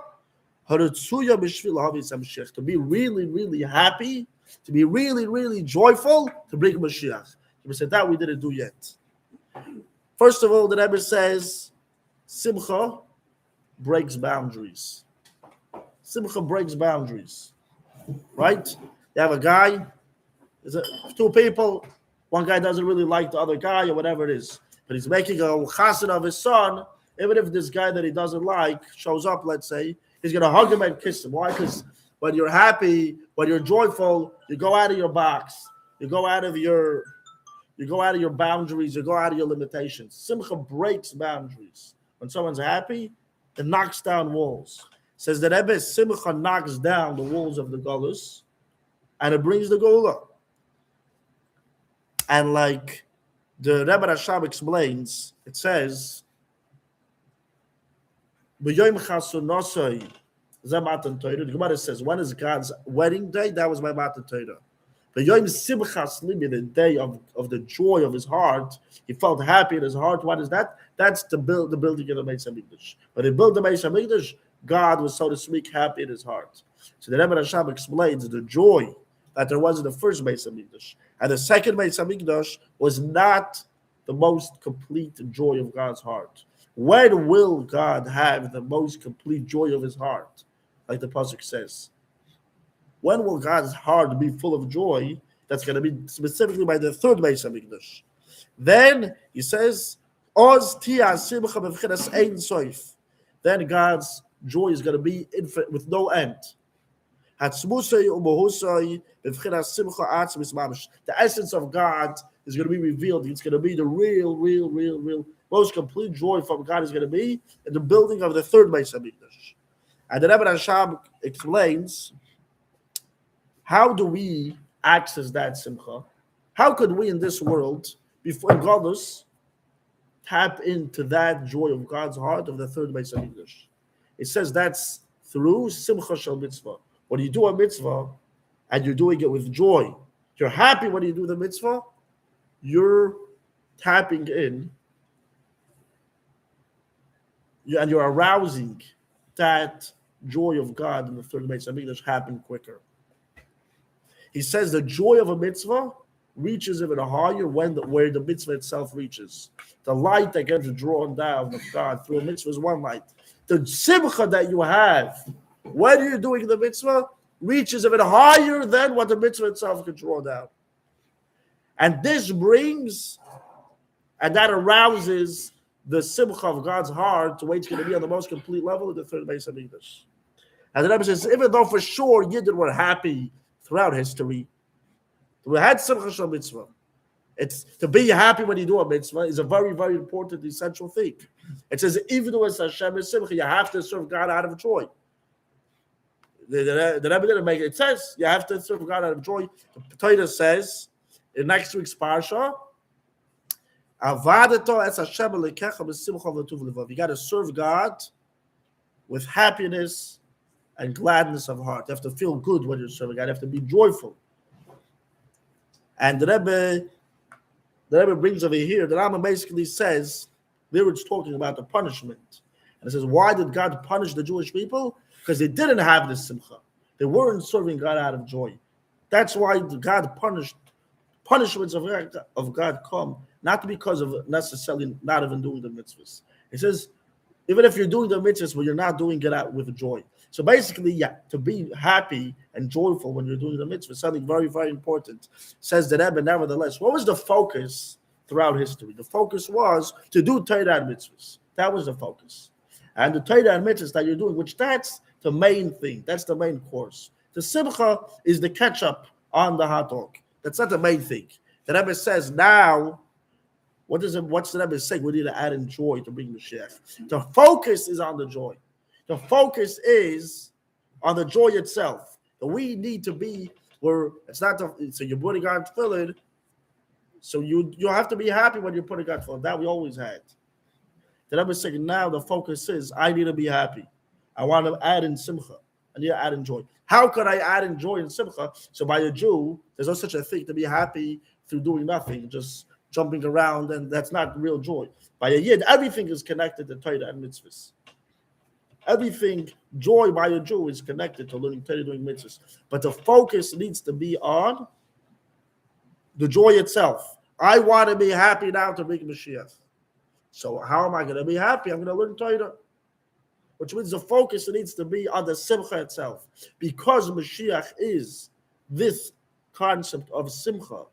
haritzuya b'shvil havis Mashiach, to be really, really happy, to be really, really joyful, to bring Mashiach. The Rebbe said, that we didn't do yet. First of all, the Rebbe says, Simcha breaks boundaries. Simcha breaks boundaries. Right? You have a guy, two people, one guy doesn't really like the other guy or whatever it is, but he's making a chassid of his son. Even if this guy that he doesn't like shows up, let's say, he's going to hug him and kiss him. Why? Because when you're happy, when you're joyful, you go out of your box. You go out of your boundaries, you go out of your limitations. Simcha breaks boundaries. When someone's happy, it knocks down walls. Says that Rebbe, Simcha knocks down the walls of the Golus, and it brings the Geula. And like the Rebbe Rashab explains, it says, B'yoyim chasunosoi, zeh matan Torah. The Gemara says, when is God's wedding day? That was my matan Torah. The Simchas Libi, the day of the joy of his heart, he felt happy in his heart. What is that? That's the building of the Beis Hamikdash. When they built the Beis Hamikdash, God was, so to speak, happy in his heart. So the Rebbe Rashab explains the joy that there was in the first Beis Hamikdash. And the second Beis Hamikdash was not the most complete joy of God's heart. When will God have the most complete joy of his heart? Like the pasuk says. When will God's heart be full of joy? That's going to be specifically by the third Beis Hamikdash. Then he says, Oz tia simcha b'vchinas ein soif. Then God's joy is going to be infinite with no end. Hatzmusay u'mohusay b'vchinas simcha atzmis mamish. The essence of God is going to be revealed. It's going to be the real, most complete joy from God is going to be in the building of the third Beis Hamikdash. And the Rebbe Rashab explains, how do we access that simcha? How could we in this world, before Godus, tap into that joy of God's heart of the third Beis Hamikdash? It says that's through simcha shel mitzvah. When you do a mitzvah and you're doing it with joy, you're happy when you do the mitzvah, you're tapping in and you're arousing that joy of God in the third Beis Hamikdash happen quicker. He says the joy of a mitzvah reaches even higher where the mitzvah itself reaches. The light that gets drawn down of God through a mitzvah is one light. The simcha that you have when you're doing the mitzvah reaches even higher than what the mitzvah itself can draw down. And this brings, and that arouses the simcha of God's heart to where it's going to be on the most complete level of the third Beis Hamikdash. And the Rebbe says, even though for sure Yidden were happy throughout history, we had simcha shel mitzvah. It's to be happy when you do a mitzvah is a very, very important, essential thing. It says, even though it's Hashem is simcha, you have to serve God out of joy. The Rebbe didn't make it. It says you have to serve God out of joy. The Torah says in next week's parsha, you got to serve God with happiness and gladness of heart. You have to feel good when you're serving God. You have to be joyful. And the Rebbe brings over here, the Rambam basically says, there it's talking about the punishment. And it says, why did God punish the Jewish people? Because they didn't have the simcha. They weren't serving God out of joy. That's why God punishments of God come, not because of necessarily not even doing the mitzvahs. It says, even if you're doing the mitzvahs, but you're not doing it out with joy. So basically, yeah, to be happy and joyful when you're doing the mitzvah, something very, very important. Says the Rebbe, nevertheless, what was the focus throughout history? The focus was to do Torah and mitzvahs. That was the focus. And the Torah and mitzvahs that you're doing, which that's the main thing. That's the main course. The simcha is the ketchup on the hot dog. That's not the main thing. The Rebbe says now, what's the Rebbe saying? We need to add in joy to bring Moshiach. The focus is on the joy. The focus is on the joy itself. That we need to be where it's not so you're putting on tefillin. So you have to be happy when you're putting on tefillin. That we always had. The Rebbe is saying now the focus is I need to be happy. I want to add in simcha. I need to add in joy. How could I add in joy and simcha? So by a Jew, there's no such a thing to be happy through doing nothing, just jumping around, and that's not real joy. By a Yid, everything is connected to Torah and mitzvahs. Everything, joy by a Jew is connected to learning Torah, doing mitzvahs. But the focus needs to be on the joy itself. I want to be happy now to bring Moshiach. So how am I going to be happy? I'm going to learn Torah. Which means the focus needs to be on the simcha itself. Because Moshiach is this concept of simcha,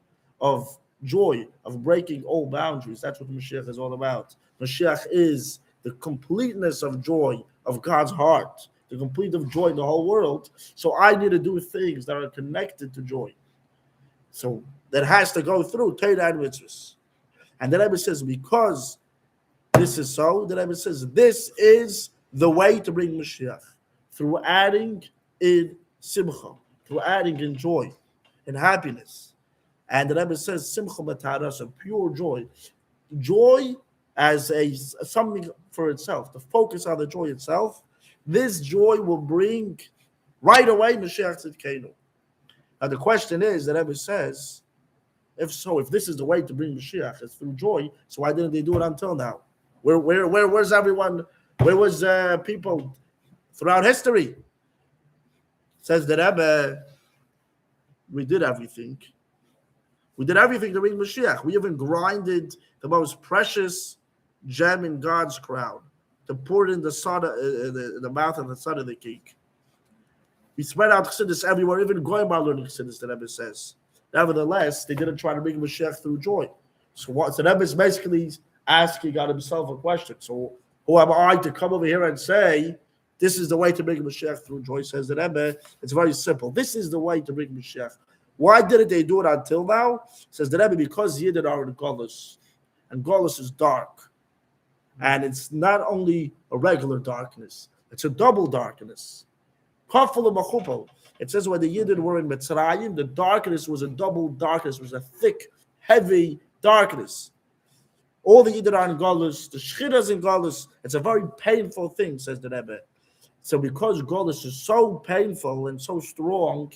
of joy, of breaking all boundaries. That's what Moshiach is all about. Moshiach is the completeness of joy of God's heart, the complete of joy in the whole world. So I need to do things that are connected to joy. So that has to go through Torah and mitzvahs. And the Rebbe says, because this is so, the Rebbe says, this is the way to bring Moshiach, through adding in simcha, through adding in joy, in happiness. And the Rebbe says, simcha matara, so pure joy. Joy as something for itself, the focus on the joy itself. This joy will bring right away Mashiach Tzidkenu. Now the question is, the Rebbe says, if this is the way to bring Mashiach, it's through joy, so why didn't they do it until now? Where's everyone? Where was people throughout history? Says the Rebbe, we did everything. We did everything to bring Mashiach. We even grinded the most precious gem in God's crown to pour it in the mouth and the son of the cake. We spread out chassidus everywhere, even going by learning chassidus, the Rebbe says. Nevertheless, they didn't try to bring Mashiach through joy. So the Rebbe is basically asking on himself a question. So who am I to come over here and say this is the way to bring Mashiach through joy? Says the Rebbe. It's very simple. This is the way to bring Mashiach. Why didn't they do it until now? Says the Rebbe, because Yidden are in Golus, and Golus is dark, and it's not only a regular darkness; it's a double darkness. It says when the Yidden were in Mitzrayim, the darkness was a double darkness, it was a thick, heavy darkness. All the Yidden are in Golus, the Shechina is in Golus. It's a very painful thing, says the Rebbe. So because Golus is so painful and so strong,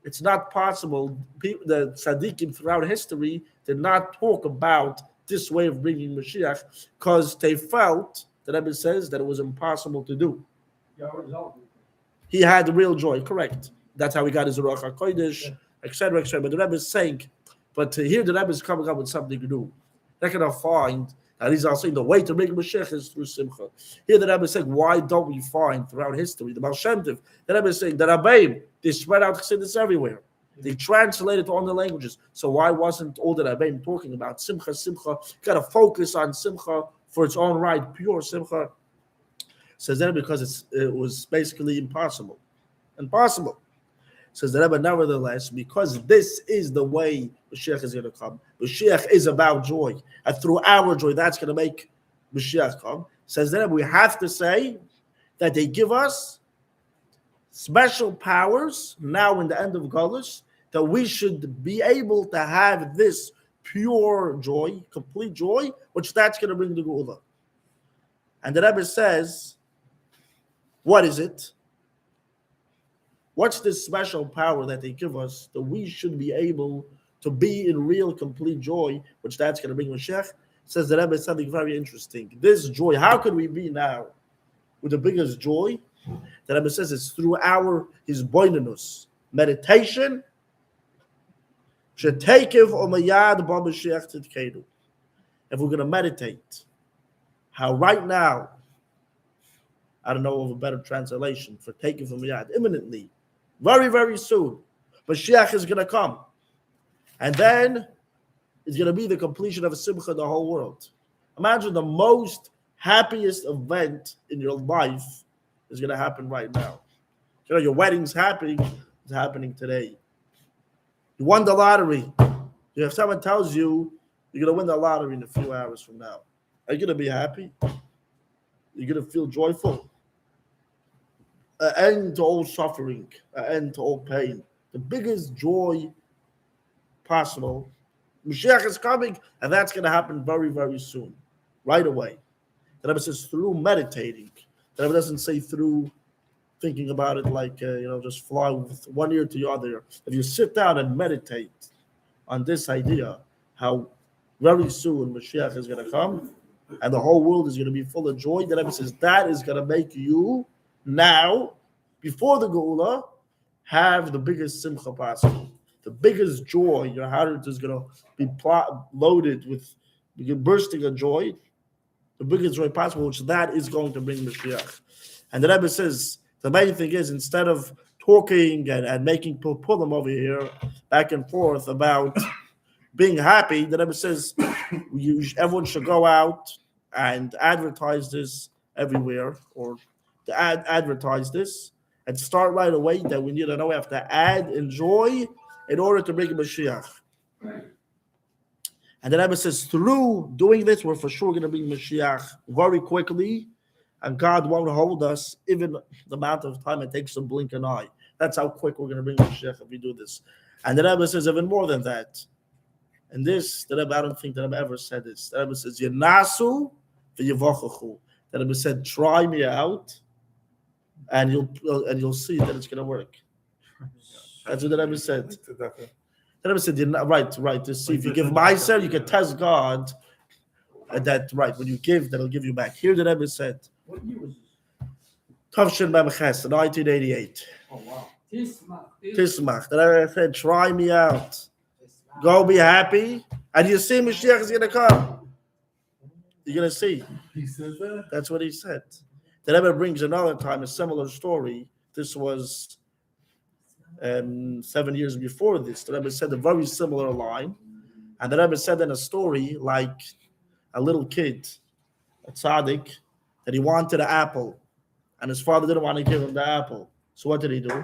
it's not possible. The tzaddikim throughout history did not talk about this way of bringing Mashiach because they felt, the Rebbe says, that it was impossible to do. He had real joy, correct. That's how he got his Ruach HaKodesh, etc., etc. But the Rebbe is saying, but here the Rebbe is coming up with something new. They're going to find, and he's also saying the way to bring Mashiach is through Simcha. Here the Rebbe is saying, why don't we find throughout history, the Baal Shem Tov, the Rebbe is saying, the Rabbeim, they spread out Chassidus everywhere. They translated to all the languages. So why wasn't all the Rabbeim talking about Simcha, Simcha? Got to focus on Simcha for its own right, pure Simcha. Says that because it was basically impossible. Impossible. Says the Rebbe, nevertheless, because this is the way Mashiach is going to come. Mashiach is about joy. And through our joy, that's going to make Mashiach come. Says the Rebbe, we have to say that they give us special powers now in the end of Golus, that we should be able to have this pure joy, complete joy, which that's going to bring the Geulah. And the Rebbe says, what is it? What's this special power that they give us that we should be able to be in real, complete joy, which that's going to bring Mashiach? Says the Rebbe something very interesting. This joy, how can we be now with the biggest joy? The Rebbe says it's through his boinanus, meditation. If we're going to meditate, how right now, I don't know of a better translation for taking from Yad, imminently, very, very soon, Mashiach is going to come. And then it's going to be the completion of a simcha in the whole world. Imagine the most happiest event in your life is going to happen right now. You know, your wedding's happening, it's happening today. You won the lottery. If someone tells you you're going to win the lottery in a few hours from now, are you going to be happy? You're going to feel joyful. An end to all suffering, an end to all pain. The biggest joy possible. Moshiach is coming, and that's going to happen very, very soon, right away. The Rebbe says through meditating. The Rebbe doesn't say through thinking about it like, just fly with one ear to the other. If you sit down and meditate on this idea, how very soon Moshiach is going to come, and the whole world is going to be full of joy, the Rebbe says that is going to make you now, before the Geulah, have the biggest simcha possible. The biggest joy, your heart is going to be loaded with bursting of joy, the biggest joy possible, which that is going to bring Mashiach. And the Rebbe says, the main thing is, instead of talking and making pull them over here, back and forth about being happy, the Rebbe says, everyone should go out and advertise this everywhere, or to advertise this, and start right away that we need to know we have to add and joy in order to bring Mashiach. And the Rebbe says, through doing this, we're for sure going to bring Mashiach very quickly, and God won't hold us even the amount of time it takes to blink an eye. That's how quick we're going to bring Mashiach if we do this. And the Rebbe says even more than that. And this, the Rebbe, I don't think that I've ever said this. The Rebbe says, Yenasu v'yevachachu. The Rebbe said, try me out, and you'll see that it's going to work. That's what the Rebbe said. The Rebbe said, right. To see if you give Meiser, you can test God. That right, when you give, that'll give you back. Here the Rebbe said, What year was this? Tavshin B'Meches, 1988. Oh, wow. Tismach. The Rebbe said, try me out. Go be happy. And you see Mashiach is going to come. You're going to see. He said that? That's what he said. The Rebbe brings another time a similar story. This was 7 years before this. The Rebbe said a very similar line. And the Rebbe said in a story like a little kid, a tzaddik, that he wanted an apple, and his father didn't want to give him the apple. So what did he do?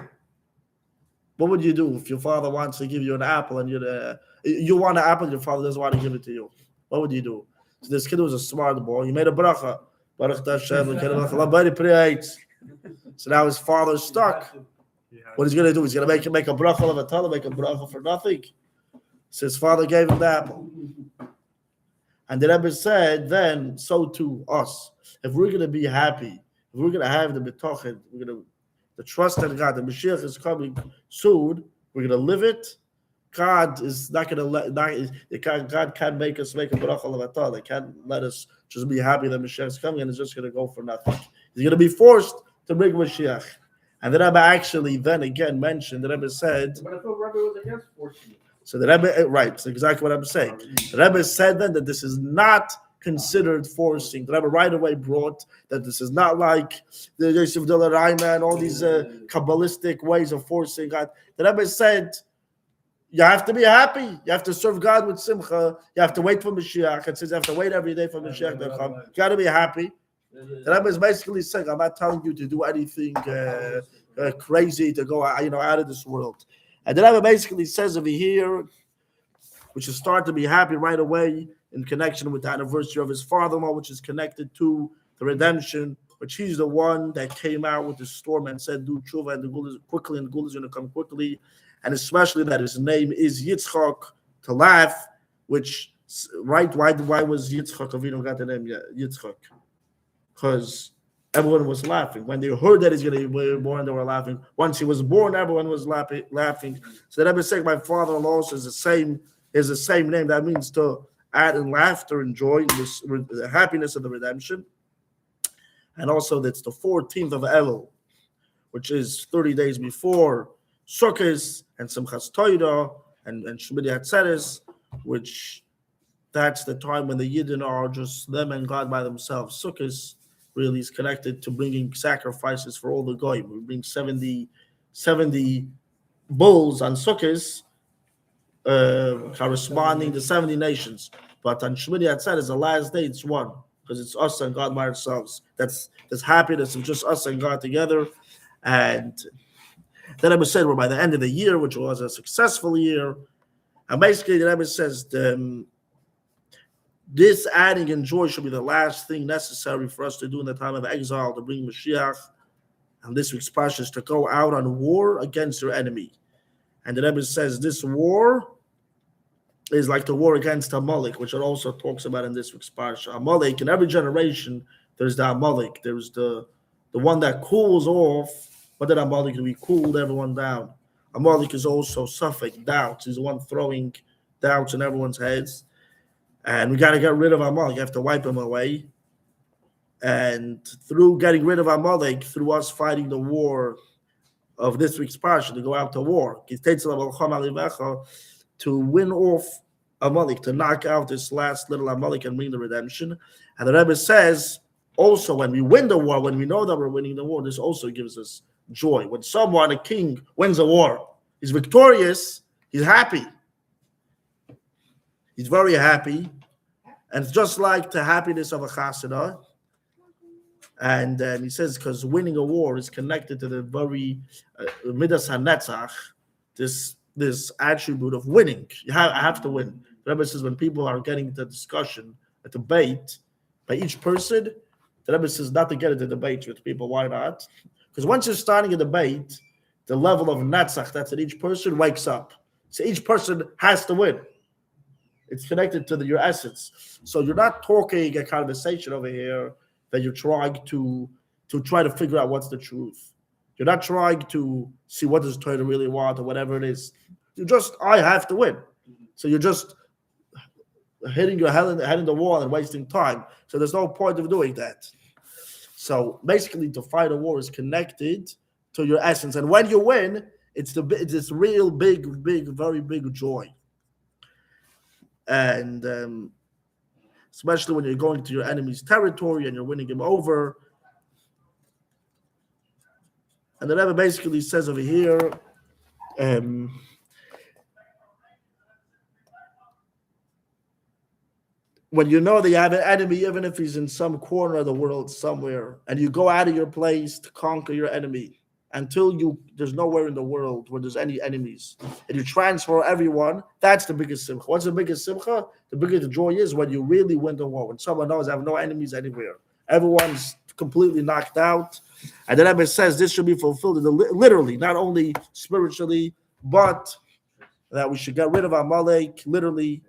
What would you do if your father wants to give you an apple and you want an apple, your father doesn't want to give it to you? What would you do? So this kid was a smart boy. He made a bracha. Baruch Hashem, so now his father's stuck. What he's going to do? He's going to make a bracha of a tala, make a bracha for nothing. So his father gave him the apple. And the Rebbe said, then, so too us. If we're going to be happy, if we're going to have the betochen, we're going to the trust in God, the Moshiach is coming soon, we're going to live it. God is not going to let, God can't make us make a bracha levatah. They can't let us just be happy that Moshiach is coming and it's just going to go for nothing. He's going to be forced to bring Moshiach. And the Rebbe actually then again mentioned, the Rebbe said, But I thought Rebbe was against forcing it. so the Rebbe, right, that's exactly what I'm saying. The Rebbe said then that this is not considered forcing. The Rebbe right away brought that this is not like the Yosef de la Raima and all these Kabbalistic ways of forcing God. The Rebbe said, you have to be happy. You have to serve God with simcha. You have to wait for Mashiach. It says you have to wait every day for Mashiach to come. You got to be happy. The Rebbe is basically saying, I'm not telling you to do anything crazy to go out of this world. And the Rebbe basically says over here, we should start to be happy right away in connection with the anniversary of his father-in-law, which is connected to the redemption, which he's the one that came out with the storm and said, do tshuva, and the gula is quickly, and the gula is going to come quickly. And especially that his name is Yitzchak, to laugh, which, right, why was Yitzchak Avinu got the name Yitzchak? Because everyone was laughing. When they heard that he's going to be born, they were laughing. Once he was born, everyone was laughing. So the Rebbe said, my father-in-law is the same name. That means to add in laughter and joy, the happiness of the redemption. And also that's the 14th of Elul, which is 30 days before Sukkot and Simchas Torah and Shmini Atzeres, which that's the time when the Yidden are just them and God by themselves. Sukkot really is connected to bringing sacrifices for all the goyim. We bring 70 bulls on Sukkot, corresponding to 70 nations. But on Shmini Atzeres, the last day, it's one, because it's us and God by ourselves. That's happiness of just us and God together. And then Rebbe said, we're by the end of the year, which was a successful year. And basically, the Rebbe says, this adding in joy should be the last thing necessary for us to do in the time of exile, to bring Mashiach. And this week's parsha is to go out on war against your enemy. And the Rebbe says this war is like the war against Amalek, which it also talks about in this week's parsha. Amalek, in every generation, there's the Amalek. There's the one that cools off. What did Amalek do? He cooled everyone down. Amalek is also suffering doubts. He's the one throwing doubts in everyone's heads. And we got to get rid of Amalek. You have to wipe him away. And through getting rid of Amalek, through us fighting the war of this week's parsha, to go out to war, to win off Amalek, to knock out this last little Amalek and bring the redemption. And the Rebbe says, also, when we win the war, when we know that we're winning the war, this also gives us joy. When someone, a king, wins a war, he's victorious, he's happy. He's very happy. And it's just like the happiness of a chasana. And he says, because winning a war is connected to the very midas hanetzach, this attribute of winning. I have to win. The Rebbe says when people are getting into discussion, a debate by each person, the Rebbe says not to get into debate with people. Why not? Because once you're starting a debate, the level of netzach that's in each person wakes up. So each person has to win. It's connected to your essence. So you're not talking a conversation over here that you're trying to try to figure out what's the truth. You're not trying to see what does Torah really want or whatever it is. I have to win. So you're just hitting your head in the wall and wasting time. So there's no point of doing that. So basically, to fight a war is connected to your essence. And when you win, it's this real big, very big joy. And especially when you're going to your enemy's territory and you're winning him over. And the Rebbe basically says over here, when you know that you have an enemy, even if he's in some corner of the world somewhere, and you go out of your place to conquer your enemy until there's nowhere in the world where there's any enemies, and you transfer everyone, that's the biggest simcha. What's the biggest simcha? The bigger the joy is when you really win the war, when someone knows I have no enemies anywhere. Everyone's completely knocked out. And the Rebbe says this should be fulfilled literally, not only spiritually, but that we should get rid of Amalek, literally.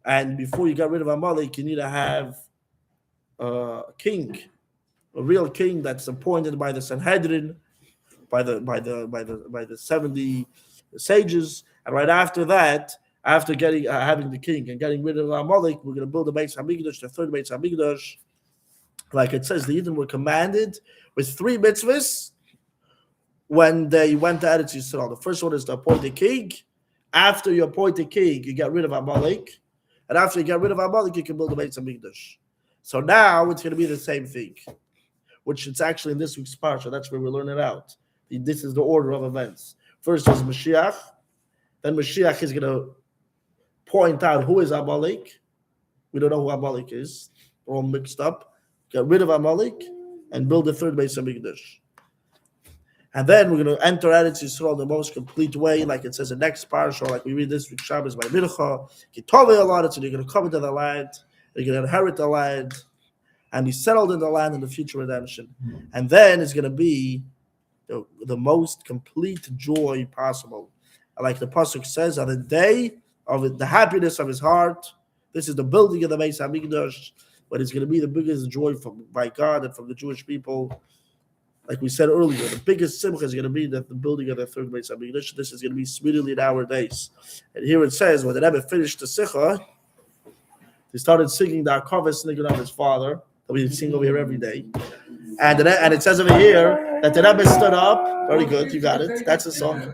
And before you get rid of Amalek, you need to have a king, a real king that's appointed by the Sanhedrin, by the 70 sages. And right after that, after having the king and getting rid of Amalek, we're going to build the Beis Hamikdash, the third Beis Hamikdash. Like it says, the Eden were commanded with 3 mitzvahs when they went to Eretz Yisrael. The first one is to appoint a king. After you appoint a king, you get rid of Amalek. And after you get rid of Amalek, you can build the Beis Hamikdash. So now it's going to be the same thing, which it's actually in this week's parsha. That's where we learn it out. This is the order of events. First is Moshiach. Then Moshiach is going to point out who is Amalek. We don't know who Amalek is. We're all mixed up. Get rid of Amalek and build the third Beis Hamikdash. And then we're going to enter Eretz Yisrael in the most complete way, like it says in next parsha, like we read this week Shabbos by Mincha. Kitove a lot, so you're going to come into the land, you're going to inherit the land, and be settled in the land in the future redemption. And then it's going to be the most complete joy possible. Like the pasuk says, on the day of the happiness of his heart, this is the building of the Beis Hamikdash, but it's going to be the biggest joy by God and from the Jewish people. Like we said earlier, the biggest simcha is going to be that the building of the third Beis Hamikdash. This is going to be speedily in our days. And here it says, when the Rebbe finished the sikha, he started singing the Akavis Nigun of his father, that we sing over here every day. And it says over here that the Rebbe stood up. Very good, you got it. That's the song.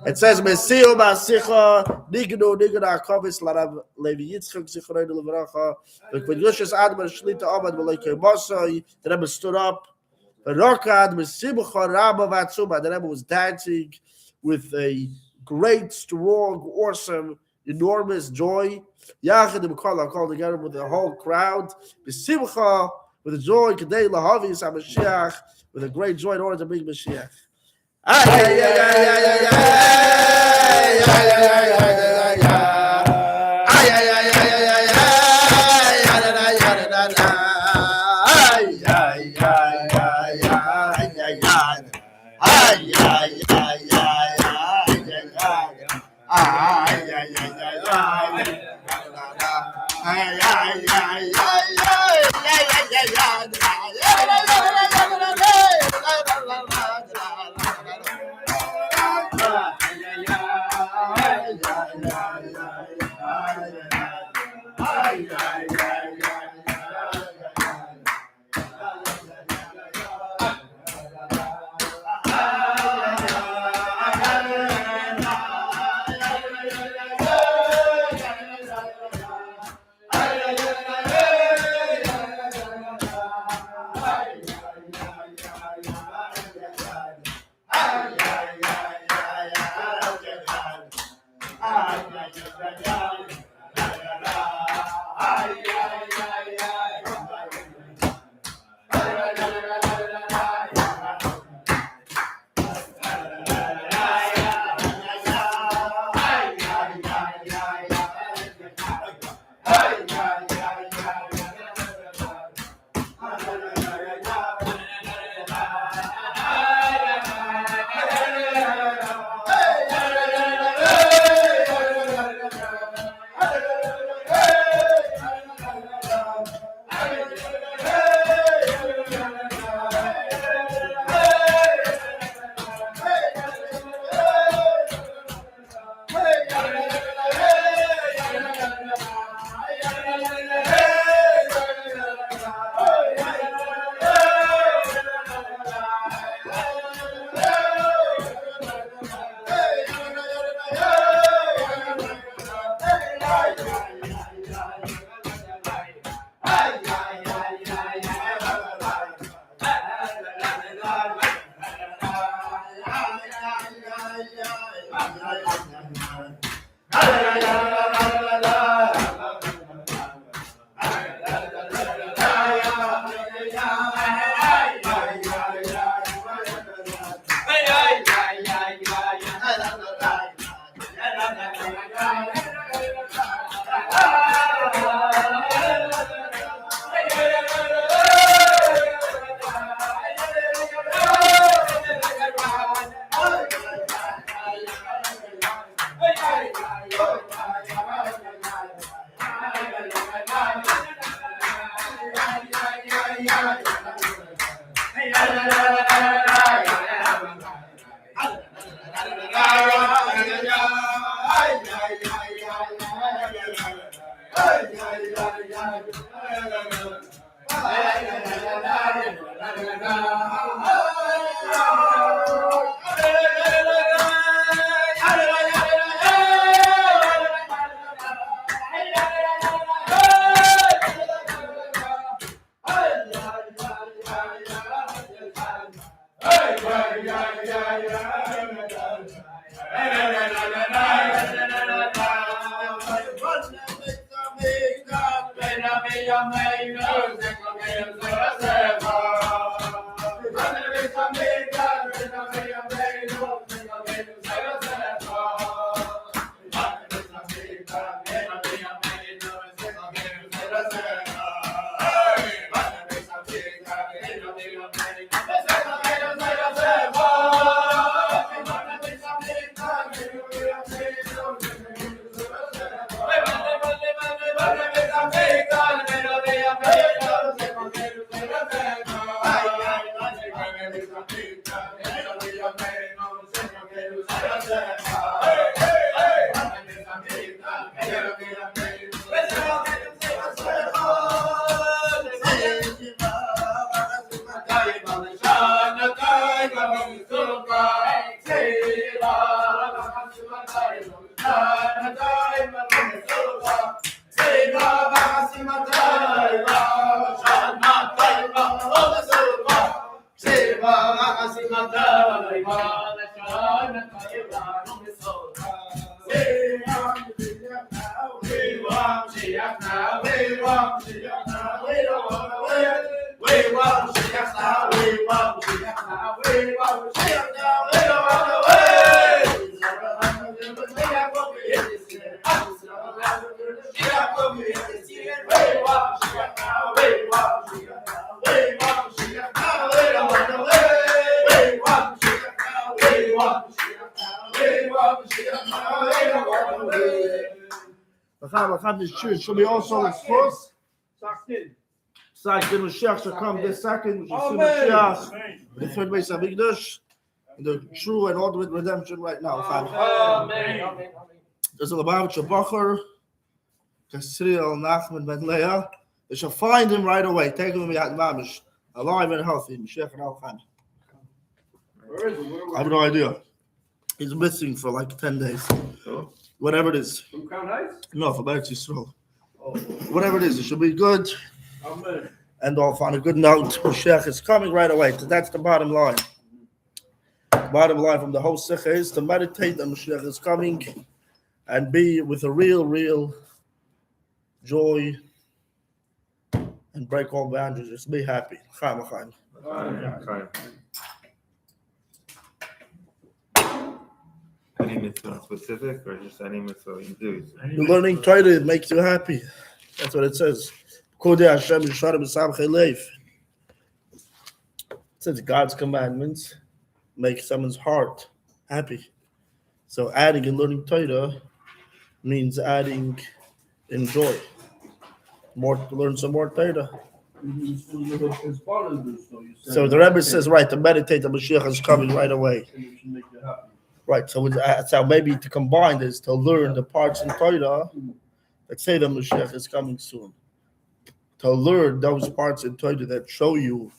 It says, Mesiu Basicha, Nignu Akavis, Larav Levi Yitzchak, Zichroinu Levracha, V'kvedyoshes Admar Shlita Abad V'leikei Mosai. The Rebbe stood up. The Rebbe was dancing with a great, strong, awesome, enormous joy. Yachadim call together with the whole crowd. With a joy, with a great joy in order to bring Mashiach. Should be also exposed. Second Moshiach shall come this second, which is Moshiach, the third base of English, the true and ultimate redemption right now. Amen. There's a Lubavitcher Bacher, Kasriel Nachman Ben Leah. They shall find him right away. Take him out Mamish, alive and healthy. Moshiach and Al Khan. I have no idea. He's missing for like 10 days. So, Whatever it is. From Crown Heights? No, for Eretz Yisrael. Oh. Whatever it is, it should be good. Amen. And off on a good note. Moshiach is coming right away. That's the bottom line. The bottom line from the whole Sikha is to meditate that Moshiach is coming and be with a real joy and break all boundaries. Just be happy. Chaim, chaim. fine. Any mitzvah specific or just any mitzvah you do? You're learning Torah, it makes you happy. That's what it says. It says God's commandments make someone's heart happy. So adding and learning Torah means adding in joy. More to learn some more Torah. So the Rebbe says, right, to meditate, the Mashiach is coming right away. Right, so so maybe to combine this, to learn the parts in Torah that say the Mashiach is coming soon. To learn those parts in Torah that show you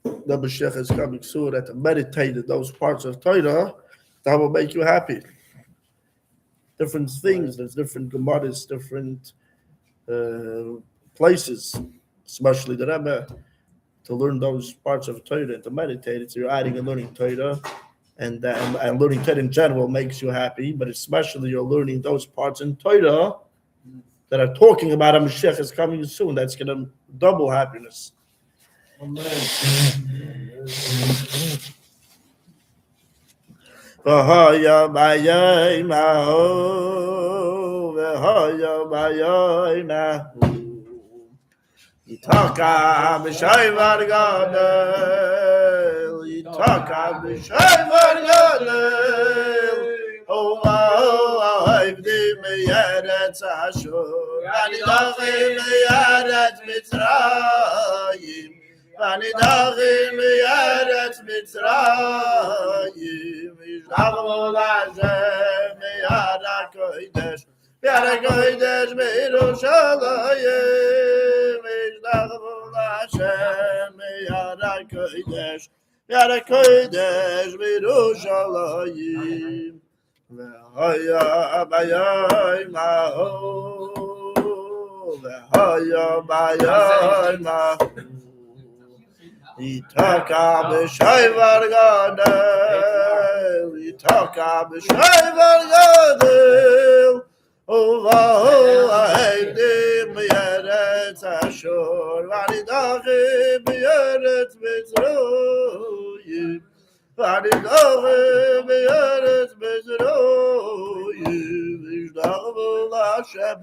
the Mashiach is coming soon, and to meditate in those parts of Torah, that will make you happy. Different things, there's different Gemaras, different places, especially the Rebbe, to learn those parts of Torah and to meditate. So you're adding and learning Torah. And learning Torah in general makes you happy, but especially you're learning those parts in Torah that are talking about a Mashiach is coming soon. That's going to double happiness. Yitaka b'shayvar gadol, Yitaka b'shayvar gadol, Oavdi me'eretz Ashur, Anidachi me'eretz Mitzrayim, ונידחים מארץ מצרים, ישתחוו להשם מיד הקודש, מיד הקודש בירושלים, ישתחוו להשם מיד הקודש, מיד הקודש בירושלים. והיה ביום ההוא, והיה ביום ההוא, ייתקע בשבר גדול, ייתקע בשבר גדול, ובאו העבדים מארץ אשור, ונידחים מארץ מצרים, ונידחים מארץ מצרים, וישתחוו להשם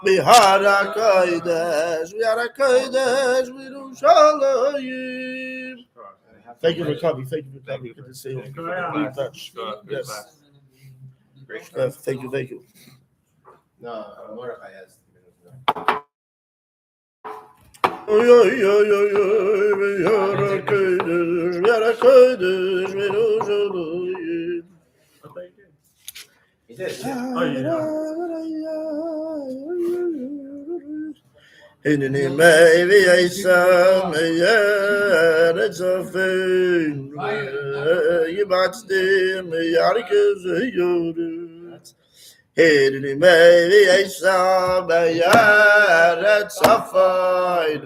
בהר הקודש, בהר הקודש בירושלים. Thank you for coming. Thank you for coming. Good to see you. Be in touch. Yes. Thank you. Thank you. No, Mordechai has. He did. Hineni mevi eisam yeretz afim yibatzdim yarkes yorut. Hineni mevi eisam yeretz afim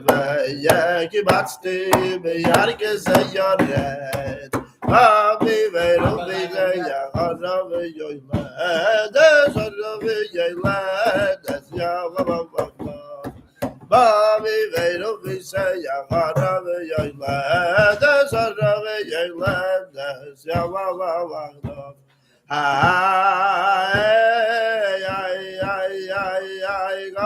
yibatzdim yarkes yorut. Abi vero v'yaya harav yoylad, harav yoylad, yavavavah. Bobby Vado Visaya Harav Yoylad, Harav Yoylad, Yavavavah. Ay, go,